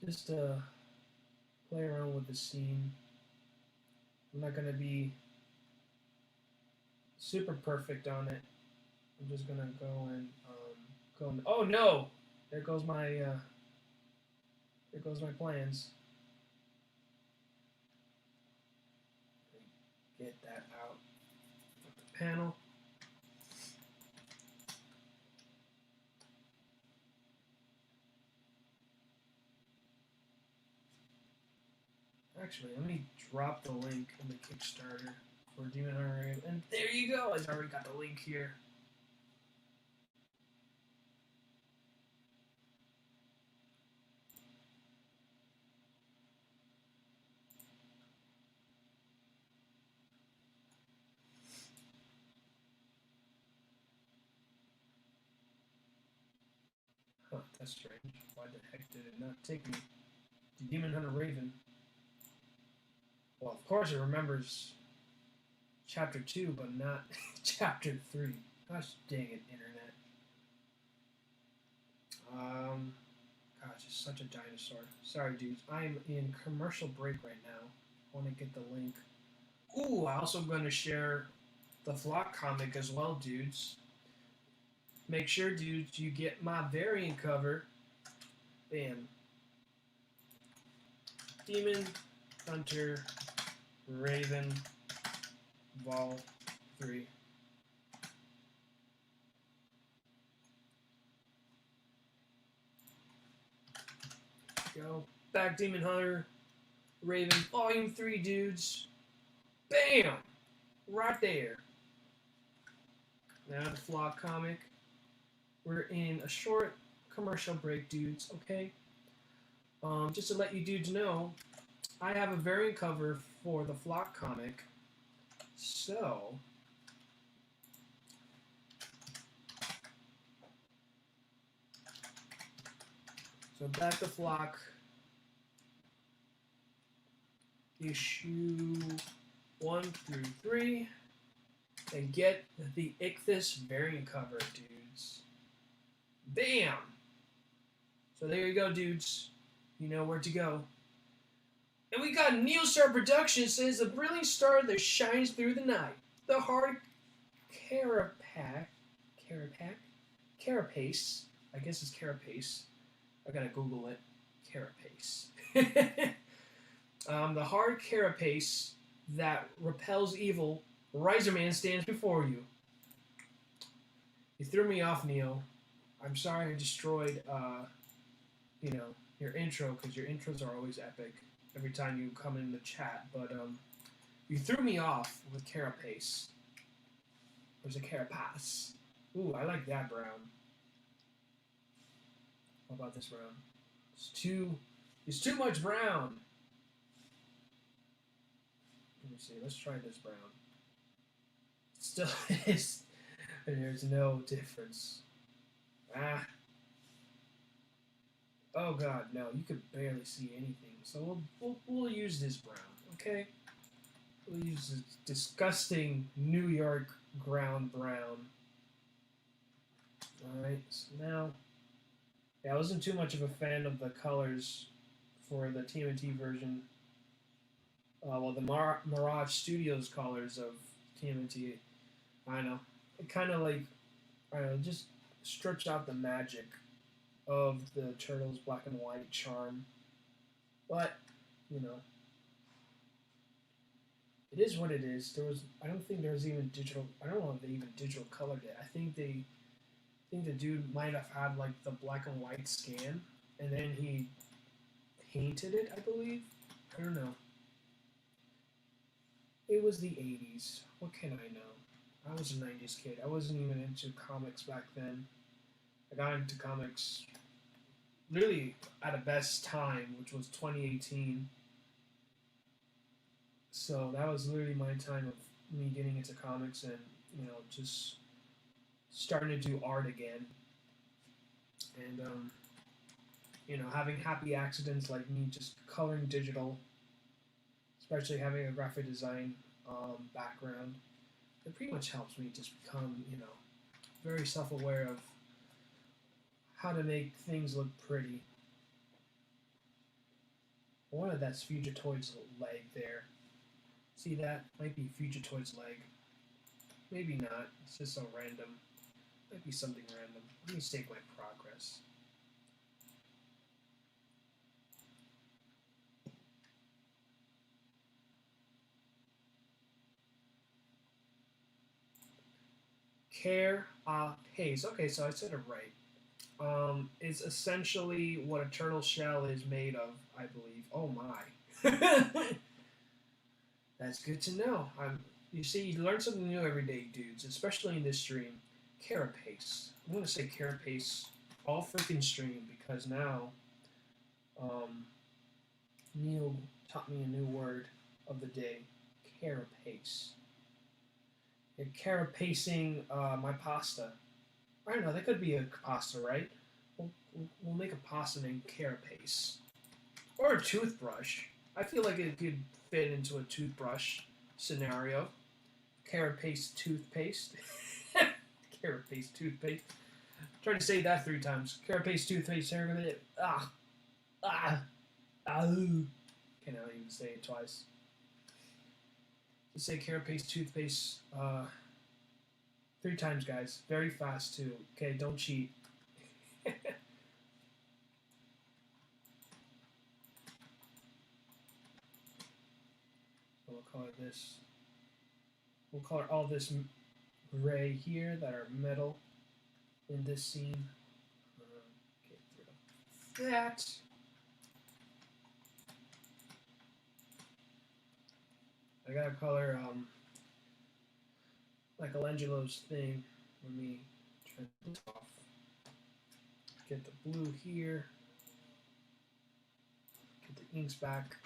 Just play around with the scene. I'm not going to be super perfect on it. I'm just going to go and oh no! There goes my plans. Get that out of the panel. Actually, let me drop the link in the Kickstarter for Demon Hunter, and there you go. I've already got the link here. Huh, that's strange. Why the heck did it not take me to Demon Hunter Raven? Well, of course it remembers Chapter 2, but not Chapter 3. Gosh dang it, Internet. Gosh, it's such a dinosaur. Sorry, dudes. I'm in commercial break right now. I want to get the link. Ooh, I'm also going to share the Flock comic as well, dudes. Make sure, dudes, you get my variant cover. Bam. Demon Hunter Raven Vol 3. Go. Back Demon Hunter Raven Volume 3, dudes. Bam! Right there. Now the Flock comic. We're in a short commercial break, dudes, okay? Just to let you dudes know, I have a variant cover for the Flock comic. So back to Flock. Issue 1 through 3. And get the Ichthus variant cover, dudes. Bam! So there you go, dudes. You know where to go. And we got Neostar Productions says a brilliant star that shines through the night. The hard carapace. I guess it's carapace. I gotta Google it. Carapace. The hard carapace that repels evil. Riser Man stands before you. You threw me off, Neo. I'm sorry I destroyed, your intro, because your intros are always epic every time you come in the chat. But you threw me off with carapace. There's a carapace. Ooh, I like that brown. What about this brown? It's too much brown. Let me see. Let's try this brown. Still is. There's no difference. Ah. Oh God, no! You could barely see anything. So we'll use this brown, okay? We'll use this disgusting New York ground brown. All right. So now, yeah, I wasn't too much of a fan of the colors for the TMNT version. The Mirage Studios colors of TMNT. I know. It kind of just strips out the magic of the Turtles black and white charm. But, you know, it is what it is. I don't think there was even digital. I don't know if they even digital colored it. I think the dude might have had like the black and white scan, and then he painted it. I believe. I don't know. It was the '80s. What can I know? I was a '90s kid. I wasn't even into comics back then. I got into comics really at a best time, which was 2018. So that was literally my time of me getting into comics and just starting to do art again, and having happy accidents like me just coloring digital, especially having a graphic design background. It pretty much helps me just become very self-aware of how to make things look pretty. One of that's Future Toy's leg there. See that? Might be Future Toy's leg. Maybe not. It's just so random. Might be something random. Let me save my progress. Carapace. Okay, so I said it right. Is essentially what a turtle shell is made of, I believe. Oh my. That's good to know. You see, you learn something new every day, dudes, especially in this stream. Carapace. I'm going to say carapace all freaking stream because now Neil taught me a new word of the day. Carapace. You're carapacing my pasta. I don't know, that could be a pasta, right? We'll make a pasta named Carapace. Or a toothbrush. I feel like it could fit into a toothbrush scenario. Carapace toothpaste. Carapace toothpaste. Try to say that 3 times. Carapace toothpaste. Ah. Ah. Ah. Cannot even say it twice. Just say Carapace toothpaste 3 times, guys. Very fast, too. Okay, don't cheat. We'll color this. We'll color all this gray here that are metal in this scene. Get rid of that. I gotta color Michelangelo's thing. Let me turn this off. Get the blue here. Get the inks back.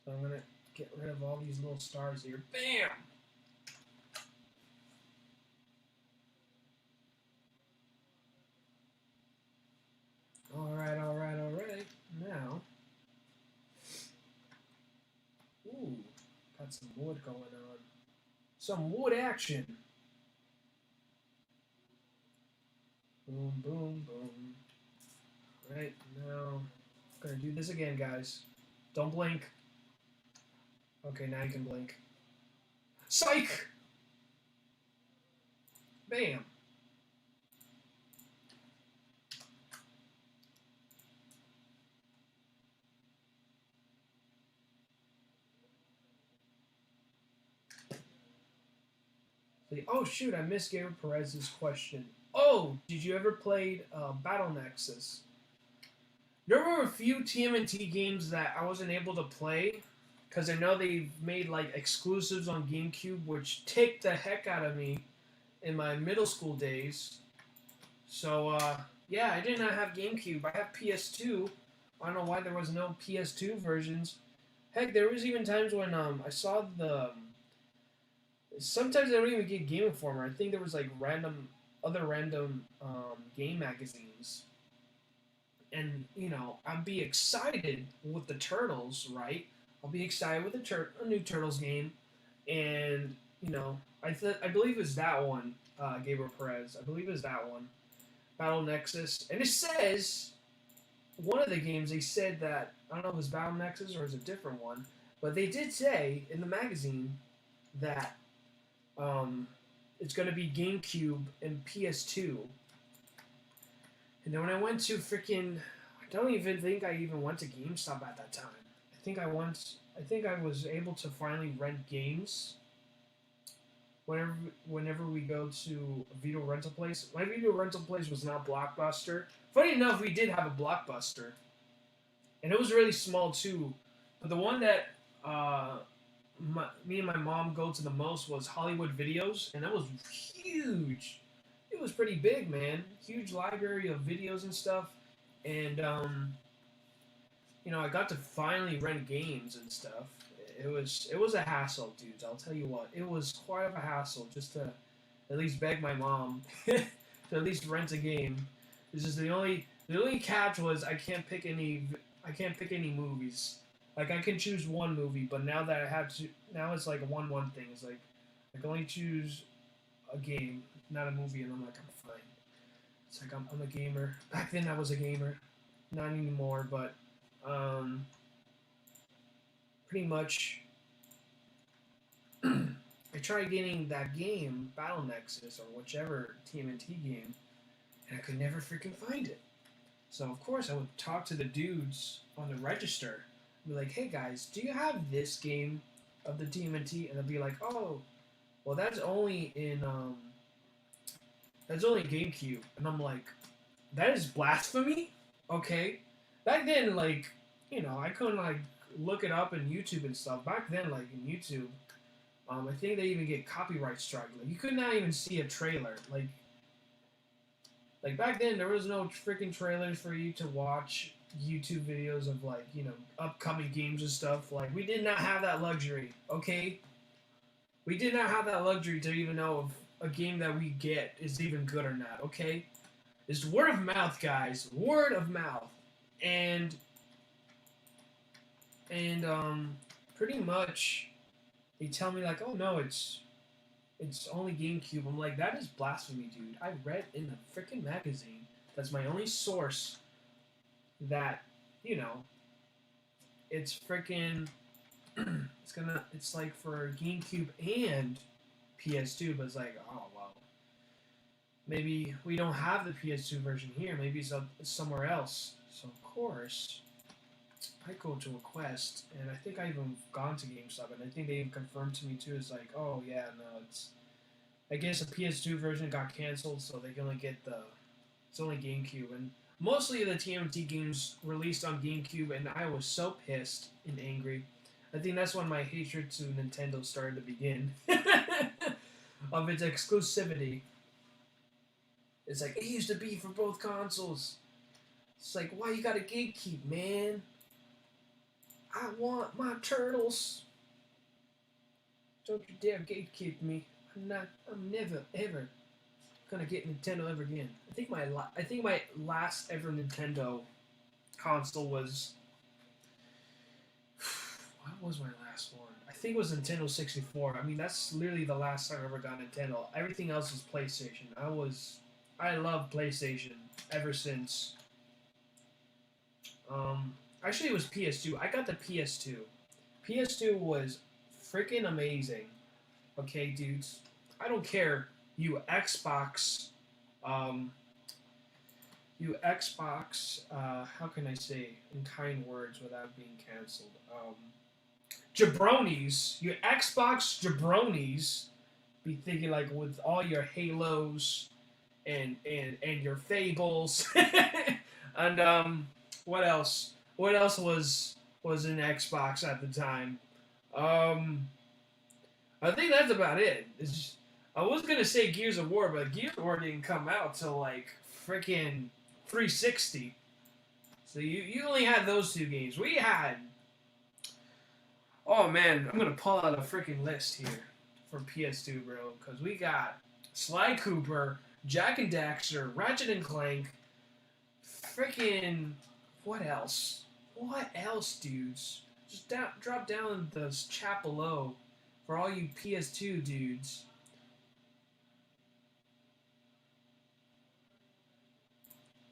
So I'm gonna get rid of all these little stars here. Bam! Alright, alright, alright. Now. Ooh, got some wood going on. Some wood action. Boom, boom, boom. Right, now. Gonna do this again, guys. Don't blink. Okay, now you can blink. Psych! Bam! Oh shoot, I missed Gabriel Perez's question. Oh, did you ever play Battle Nexus? There were a few TMNT games that I wasn't able to play because I know they've made like exclusives on GameCube, which ticked the heck out of me in my middle school days. So yeah, I did not have GameCube. I have PS2. I don't know why there was no PS2 versions. Heck, there was even times when I saw the. Sometimes I don't even get Game Informer. I think there was like other random game magazines, and I'd be excited with the Turtles, right? I'll be excited with a new Turtles game, and I believe it was that one, Gabriel Perez. I believe it was that one, Battle Nexus, and it says one of the games they said that, I don't know if it was Battle Nexus or it was a different one, but they did say in the magazine that it's going to be GameCube and PS2. And then when I went to freaking, I don't even think I even went to GameStop at that time. I think I was able to finally rent games whenever we go to a video rental place. My video rental place was not Blockbuster. Funny enough, we did have a Blockbuster, and it was really small too. But the one that me and my mom go to the most was Hollywood Videos, and that was huge. It was pretty big, man. Huge library of videos and stuff, and I got to finally rent games and stuff. It was a hassle, dudes. I'll tell you what, it was quite of a hassle just to at least beg my mom to at least rent a game. This is the only catch was I can't pick any movies. Like I can choose one movie, but now that I have to, now it's like a 1-1 thing. It's like I can only choose a game, not a movie, and I'm like, I'm fine. It's like I'm a gamer. Back then I was a gamer, not anymore, but pretty much I tried getting that game, Battle Nexus or whichever TMNT game, and I could never freaking find it. So of course I would talk to the dudes on the register, and be like, "Hey guys, do you have this game of the TMNT?" And they'll be like, "Oh, well that's only in GameCube." And I'm like, "That is blasphemy." Okay, back then, like, I couldn't like look it up in YouTube and stuff. Back then, like in YouTube, I think they even get copyright strike. Like you could not even see a trailer. Like back then, there was no freaking trailers for you to watch YouTube videos of like upcoming games and stuff. Like we did not have that luxury. Okay, we did not have that luxury to even know if a game that we get is even good or not. Okay, it's word of mouth, guys. Word of mouth, and pretty much they tell me like, "Oh no, it's only GameCube." I'm like, that is blasphemy, dude. I read in the freaking magazine. That's my only source. That it's freaking. It's like for GameCube and PS2, but it's like, oh well, maybe we don't have the PS2 version here. Maybe it's somewhere else. So of course, I go to a Quest, and I think I even gone to GameStop, and I think they even confirmed to me too. It's like, oh yeah, no, I guess the PS2 version got canceled, so they can only get it's only GameCube, and mostly the TMNT games released on GameCube, and I was so pissed and angry. I think that's when my hatred to Nintendo started to begin, of its exclusivity. It's like, it used to be for both consoles. It's like, why you gotta gatekeep, man? I want my turtles. Don't you dare gatekeep me. I'm never ever gonna get Nintendo ever again. I think my last ever Nintendo console was. What was my last one? I think it was Nintendo 64. I mean, that's literally the last time I ever got Nintendo. Everything else was PlayStation. I love PlayStation ever since. Actually, it was PS2. I got the PS2. PS2 was freaking amazing. Okay, dudes. I don't care. You Xbox. How can I say in kind words without being canceled? Jabronis. You Xbox jabronis be thinking like with all your Halos and your Fables. And what else? What else was in Xbox at the time? I think that's about it. I was gonna say Gears of War, but Gears of War didn't come out till like freaking 360. So you only had those two games. We had. Oh man, I'm gonna pull out a freaking list here for PS2, bro, because we got Sly Cooper, Jack and Daxter, Ratchet and Clank, freaking. What else? What else, dudes? Just drop down the chat below for all you PS2 dudes.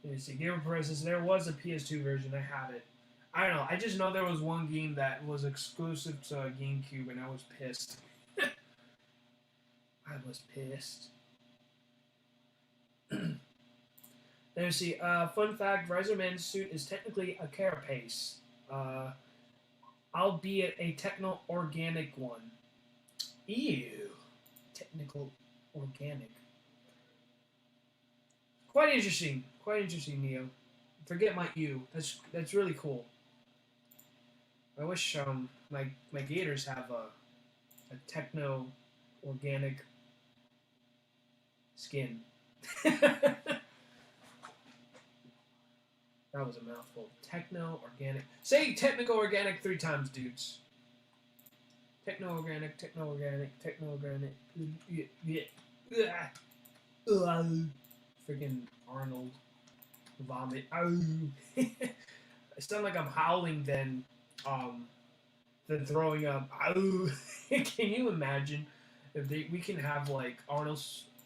Let me see. Game of Princess. There was a PS2 version. I have it. I don't know. I just know there was one game that was exclusive to GameCube, and I was pissed. I was pissed. Let's see. Fun fact: Riser Man's suit is technically a carapace, albeit a techno-organic one. Ew. Technical organic. Quite interesting. Quite interesting, Neo. Forget my ew. That's really cool. I wish my gators have a techno organic skin. That was a mouthful. Techno organic. Say technical organic 3 times, dudes. Techno organic, techno organic, techno organic. Yeah. Freaking Arnold. Vomit. I sound like I'm howling than throwing up. Can you imagine if we can have like Arnold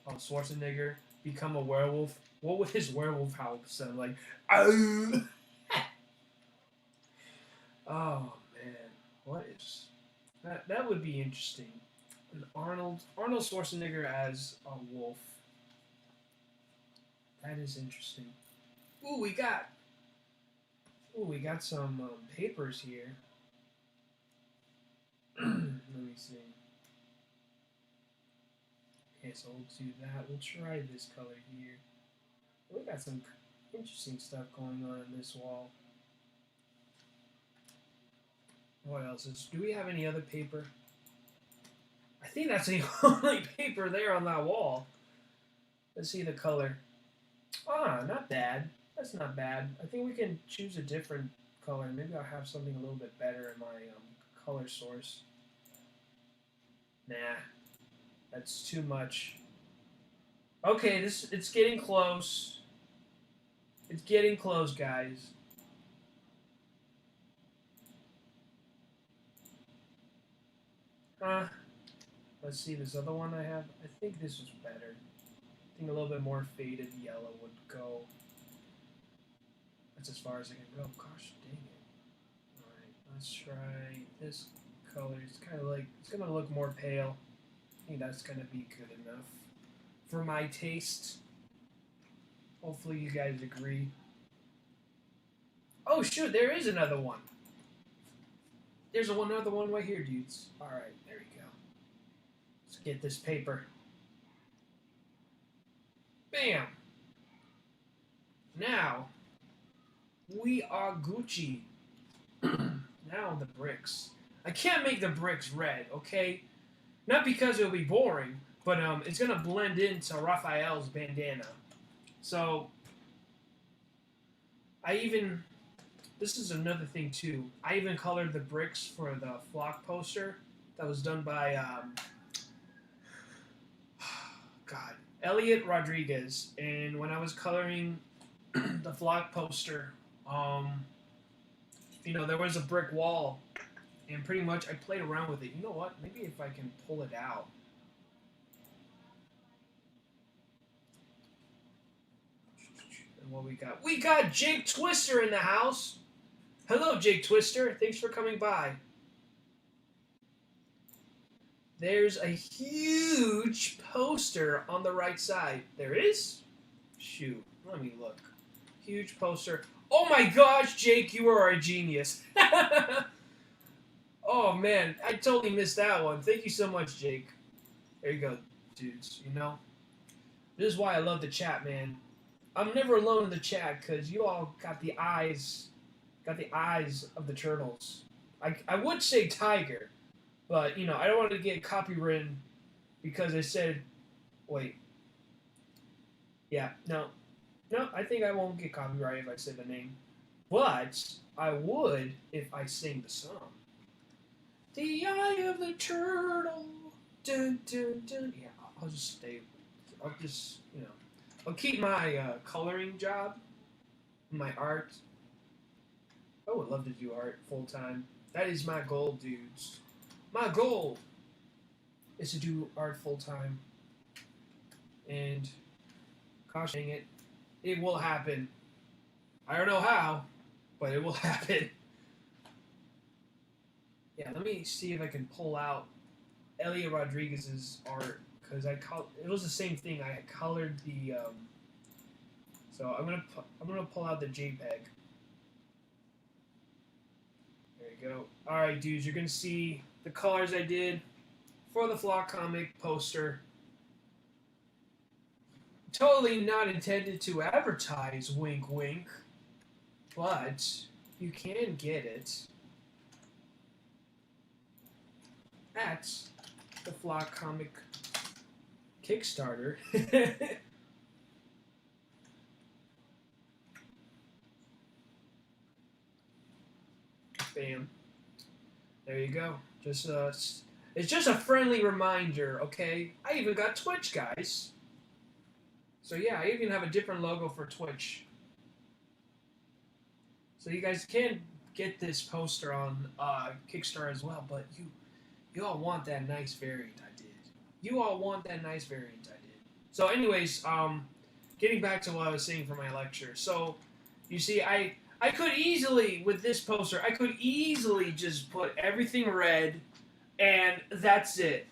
Schwarzenegger become a werewolf? What would his werewolf howl sound like? Oh man, what is that? That would be interesting. An Arnold Schwarzenegger as a wolf. That is interesting. Ooh, we got some papers here. Let me see. Okay, so we'll do that. We'll try this color here. We got some interesting stuff going on in this wall. What else is? Do we have any other paper? I think that's the only paper there on that wall. Let's see the color. Ah, not bad. That's not bad. I think we can choose a different color. Maybe I'll have something a little bit better in my color source. Nah, that's too much. Okay, it's getting close. It's getting close, guys. Let's see this other one I have. I think this was better. I think a little bit more faded yellow would go. That's as far as I can go. Gosh dang it. Alright, let's try this color. It's kind of like, it's going to look more pale. I think that's going to be good enough for my taste. Hopefully you guys agree. Oh shoot, there is another one. There's another one right here, dudes. Alright, there we go. Let's get this paper. Bam! Now, we are Gucci. Now the bricks. I can't make the bricks red, okay? Not because it'll be boring, but it's gonna blend into Raphael's bandana. So, this is another thing too. I even colored the bricks for the flock poster that was done by, God, Elliot Rodriguez. And when I was coloring the flock poster, there was a brick wall, and pretty much I played around with it. You know what? Maybe if I can pull it out. And what we got? We got Jake Twister in the house. Hello, Jake Twister. Thanks for coming by. There's a huge poster on the right side. There is? Shoot. Let me look. Huge poster. Oh my gosh, Jake, you are a genius. Oh man, I totally missed that one. Thank you so much, Jake. There you go, dudes. This is why I love the chat, man. I'm never alone in the chat because you all got the eyes of the turtles. I would say tiger, but I don't want to get copywritten because I said, wait. Yeah, no, I think I won't get copyrighted if I say the name, but I would if I sing the song. The eye of the turtle. Dun, dun, dun. Yeah, I'll just stay. I'll keep my coloring job, my art. I would love to do art full time. That is my goal, dudes. My goal is to do art full time. And, gosh dang it, it will happen. I don't know how, but it will happen. Yeah, let me see if I can pull out Elliot Rodriguez's art because it was the same thing. I colored the so I'm gonna pull out the JPEG. There you go. All right, dudes, you're gonna see the colors I did for the Flock comic poster. Totally not intended to advertise, wink, wink, but you can get it at the Flock comic Kickstarter. Bam. There you go. Just it's just a friendly reminder, okay? I even got Twitch, guys. So yeah, I even have a different logo for Twitch. So you guys can get this poster on Kickstarter as well, but you all want that nice variant I did. You all want that nice variant I did. So anyways, getting back to what I was saying for my lecture. So you see, I could easily, with this poster, I could easily just put everything red, and that's it.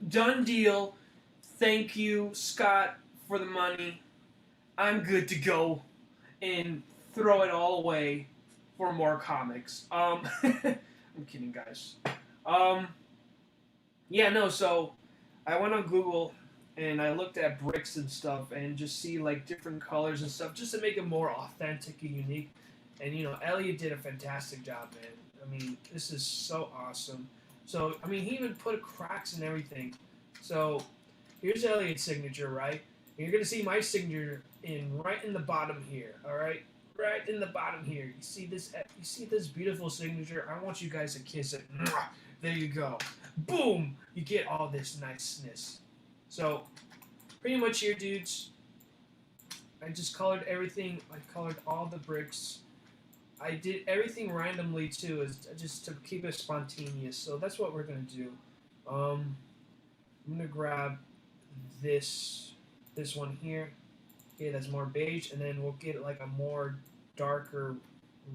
Done deal. Thank you, Scott, for the money. I'm good to go. And throw it all away for more comics. I'm kidding, guys. Yeah, no, so I went on Google and I looked at bricks and stuff and just see like different colors and stuff just to make it more authentic and unique. And you know, Elliot did a fantastic job, man. I mean, this is so awesome. So, I mean, he even put cracks and everything. So, here's Elliot's signature, right? And you're gonna see my signature right in the bottom here, all right? Right in the bottom here. You see this? You see this beautiful signature? I want you guys to kiss it. There you go. Boom! You get all this niceness. So, pretty much here, dudes. I just colored everything. I colored all the bricks. I did everything randomly too, just to keep it spontaneous. So that's what we're gonna do. I'm gonna grab this one here. Okay, that's more beige, and then we'll get like a more darker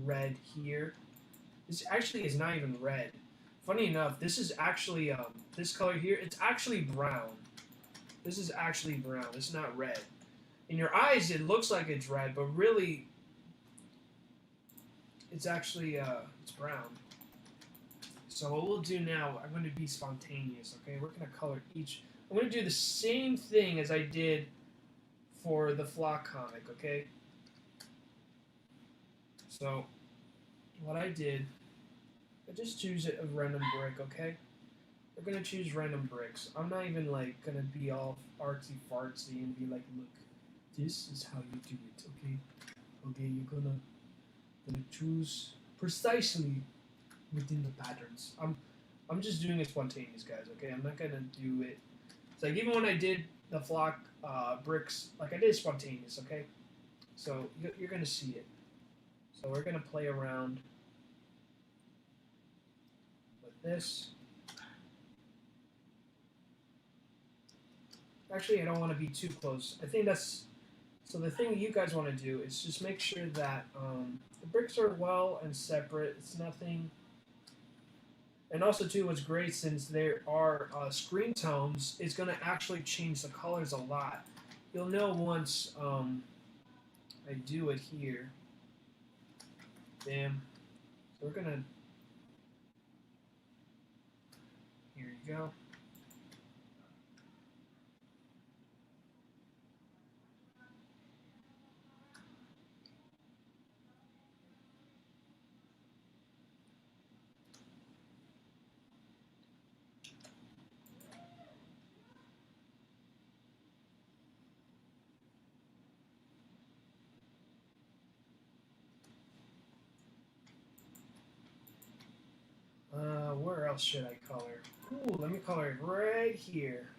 red here. This actually is not even red. Funny enough, this is actually this color here. It's actually brown. This is actually brown. It's not red. In your eyes, it looks like it's red, but really, it's actually it's brown. So what we'll do now, I'm going to be spontaneous. Okay, we're going to color each. I'm going to do the same thing as I did for the Flock comic. Okay. So what I did, I just choose a random brick. Okay. We're gonna choose random bricks. I'm not even like gonna be all artsy fartsy and be like, look, this is how you do it, okay? Okay, you're gonna choose precisely within the patterns. I'm just doing it spontaneous, guys, okay? I'm not gonna do it. It's like even when I did the Flock bricks, like I did spontaneous, okay? So you're gonna see it. So we're gonna play around with this. Actually, I don't want to be too close. I think that's... So the thing you guys want to do is just make sure that the bricks are well and separate. It's nothing... And also, too, what's great, since there are screen tones, it's going to actually change the colors a lot. You'll know once I do it here. Bam. So we're going to... Here you go. Where else should I color? Ooh, let me color it right here.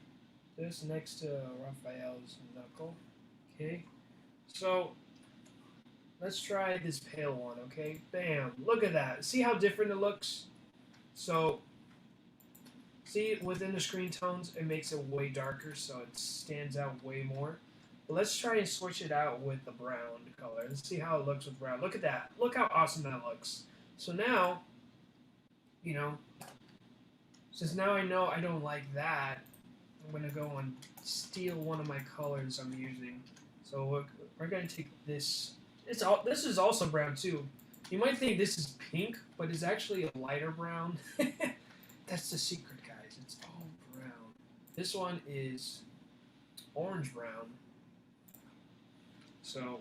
This next to Raphael's knuckle. Okay. So, let's try this pale one, okay? Bam. Look at that. See how different it looks? So, see, within the screen tones, it makes it way darker, so it stands out way more. But let's try and switch it out with the brown color. Let's see how it looks with brown. Look at that. Look how awesome that looks. So now, you know, since now I know I don't like that, I'm going to go and steal one of my colors I'm using. So we're going to take this. This is also brown too. You might think this is pink, but it's actually a lighter brown. That's the secret, guys. It's all brown. This one is orange brown. So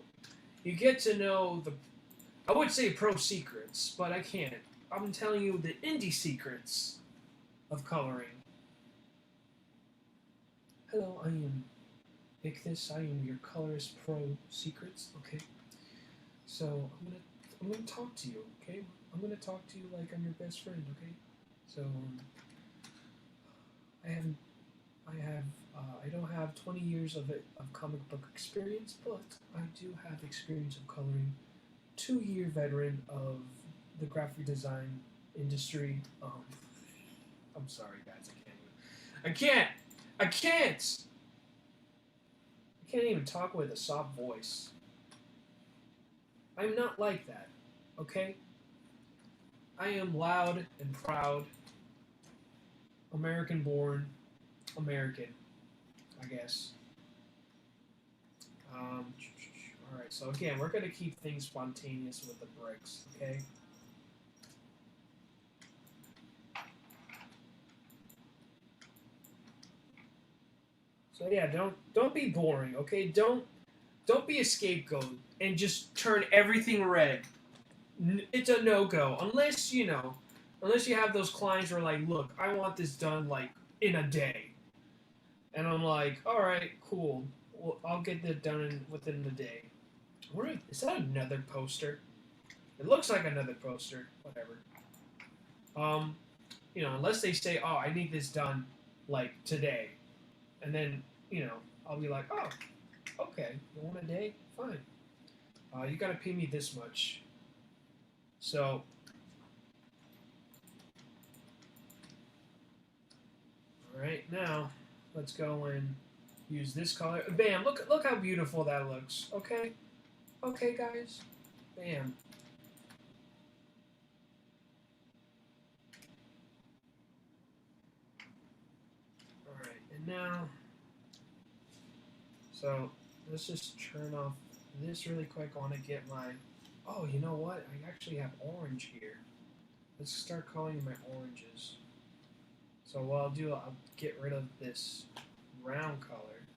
you get to know I would say pro secrets, but I can't. I'm telling you the indie secrets of coloring. Hello, I am Icthus. I am your colorist pro secrets. Okay. So I'm gonna talk to you. Okay. I'm gonna talk to you like I'm your best friend. Okay. So I don't have 20 years of comic book experience, but I do have experience of coloring. 2-year veteran of the graphic design industry. I'm sorry, guys. I can't even talk with a soft voice. I'm not like that. Okay. I am loud and proud. American-born. American, I guess. Alright, so again, we're going to keep things spontaneous with the bricks, okay? So yeah, don't be boring, okay? Don't be a scapegoat and just turn everything red. It's a no-go. Unless you have those clients who are like, look, I want this done, like, in a day. And I'm like, all right, cool. Well, I'll get that done within the day. Is that another poster? It looks like another poster. Whatever. Unless they say, oh, I need this done, like, today. And then, I'll be like, oh, okay. You want a day? Fine. You gotta pay me this much. So... Alright, now... Let's go and use this color. Bam! Look how beautiful that looks. Okay? Okay, guys? Bam. Alright, and now... So, let's just turn off this really quick. I want to get my... Oh, you know what? I actually have orange here. Let's start calling my oranges. So what I'll do, I'll get rid of this brown color.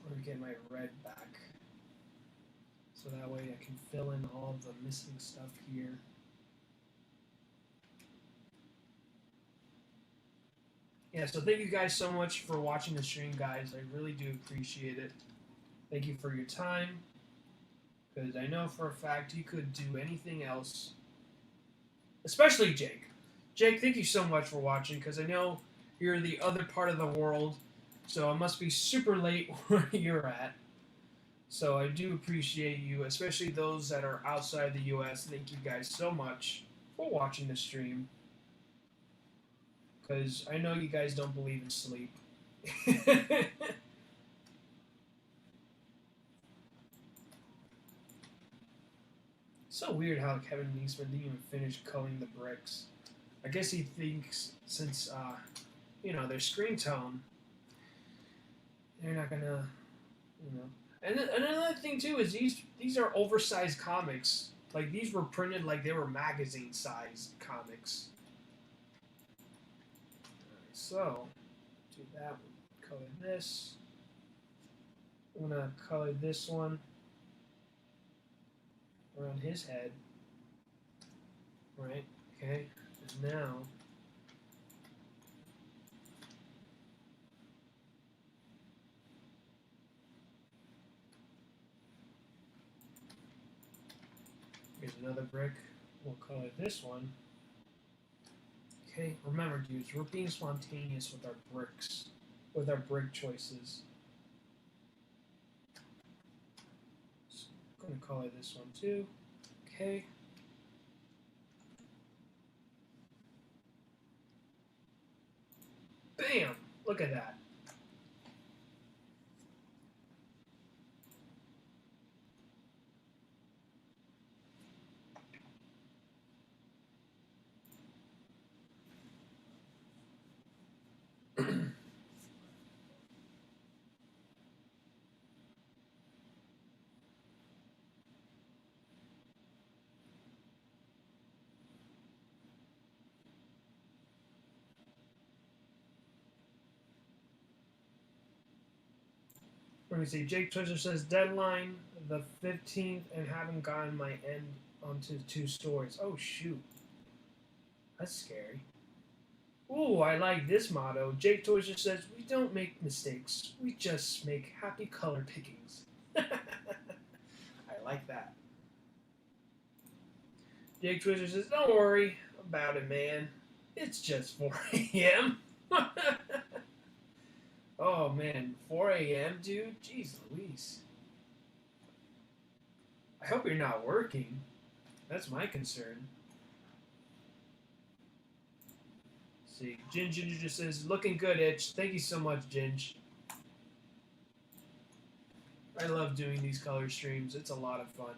Let me get my red back. So that way I can fill in all of the missing stuff here. Yeah, so thank you guys so much for watching the stream, guys. I really do appreciate it. Thank you for your time. Because I know for a fact you could do anything else. Especially Jake. Jake, thank you so much for watching, because I know you're the other part of the world, so it must be super late where you're at. So I do appreciate you, especially those that are outside the U.S. Thank you guys so much for watching the stream, because I know you guys don't believe in sleep. So weird how Kevin Eastman didn't even finish coloring the bricks. I guess he thinks since, their screen tone, they're not gonna, And another thing, too, is these are oversized comics. Like, these were printed like they were magazine-sized comics. Alright, so, do that. Color this. I'm gonna color this one around his head. Right, okay. And now, here's another brick. We'll color this one. Okay, remember, dudes, we're being spontaneous with our bricks, with our brick choices. So I'm going to color this one too. Okay. Bam! Look at that. Let me see. Jake Twister says deadline the 15th and haven't gotten my end onto 2 stores. Oh shoot, that's scary. Ooh, I like this motto. Jake Twister says we don't make mistakes, we just make happy color pickings. I like that. Jake Twister says don't worry about it, man. It's just 4 a.m. Oh man, 4 a.m., dude? Jeez Louise. I hope you're not working. That's my concern. Let's see, Ginger just says, looking good, Itch. Thank you so much, Ginge. I love doing these color streams. It's a lot of fun.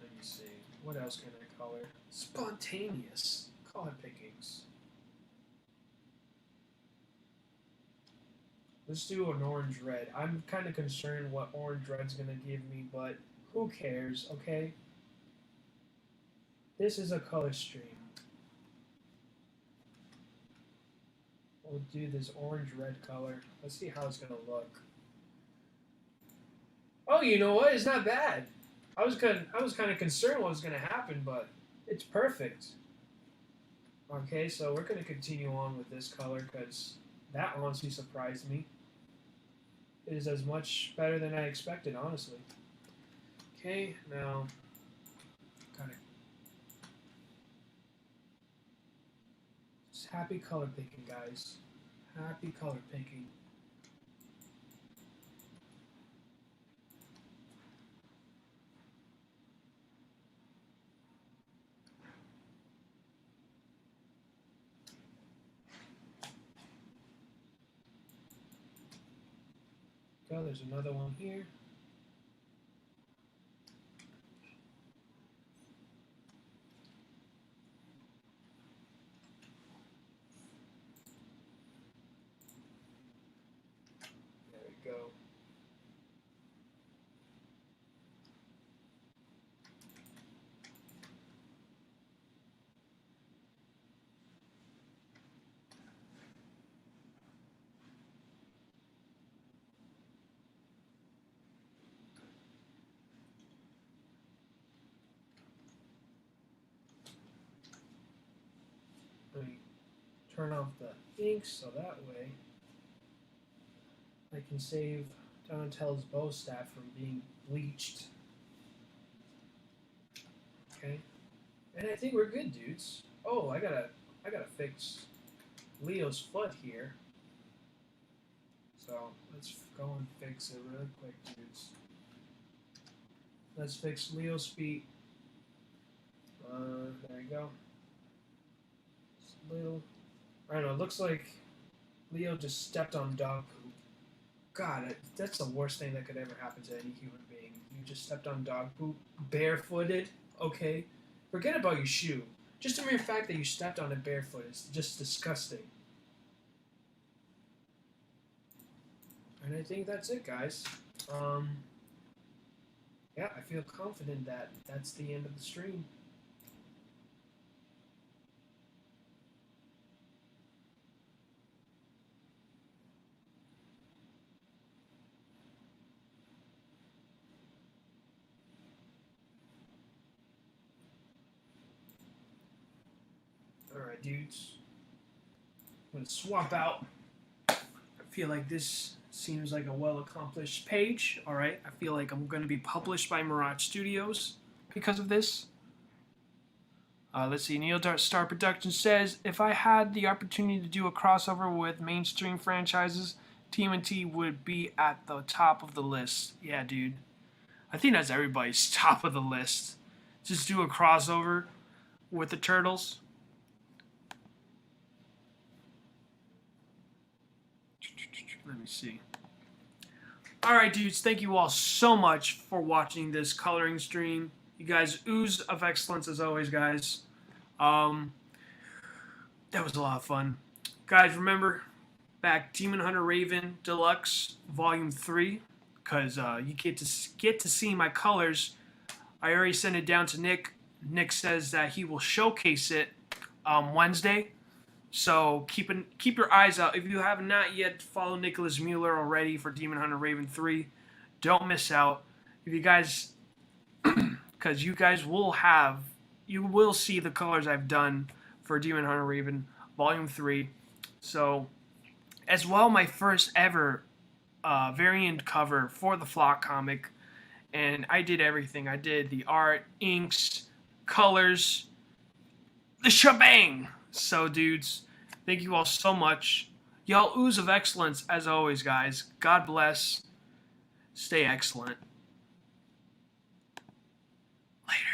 Let me see. What else can I color? Spontaneous color pickings. Let's do an orange red. I'm kind of concerned what orange red's going to give me, but who cares, okay? This is a color stream. We'll do this orange red color. Let's see how it's going to look. Oh, you know what? It's not bad. I was kind of concerned what was going to happen, but it's perfect. Okay, so we're going to continue on with this color because that honestly surprised me. It is as much better than I expected, honestly. Okay, now, got it. Just happy color picking, guys. Happy color picking. Go, there's another one here. There we go. Let me turn off the ink so that way I can save Donatello's bow staff from being bleached. Okay, and I think we're good, dudes. Oh, I gotta fix Leo's foot here. So let's go and fix it really quick, dudes. Let's fix Leo's feet. There you go. Little, I don't know. It looks like Leo just stepped on dog poop. God, that's the worst thing that could ever happen to any human being. You just stepped on dog poop, barefooted. Okay, forget about your shoe. Just the mere fact that you stepped on it barefoot is just disgusting. And I think that's it, guys. Yeah, I feel confident that that's the end of the stream. Alright, dudes. I'm going to swap out. I feel like this seems like a well-accomplished page. Alright, I feel like I'm going to be published by Mirage Studios because of this. Let's see, Neil Star Productions says, if I had the opportunity to do a crossover with mainstream franchises, TMNT would be at the top of the list. Yeah, dude. I think that's everybody's top of the list. Just do a crossover with the Turtles. Let me see. Alright, dudes, thank you all so much for watching this coloring stream. You guys ooze of excellence as always, guys. Thank That was a lot of fun. Guys, remember, back Demon Hunter Raven Deluxe Volume 3, because you get to see my colors. I already sent it down to Nick. Nick says that he will showcase it Wednesday. So keep your eyes out. If you have not yet followed Nicholas Mueller already for Demon Hunter Raven 3, don't miss out. If you guys, because you guys you will see the colors I've done for Demon Hunter Raven Volume 3. So, as well, my first ever variant cover for the Flock comic. And I did everything. I did the art, inks, colors, the shebang. So, dudes, thank you all so much. Y'all ooze of excellence as always, guys. God bless. Stay excellent.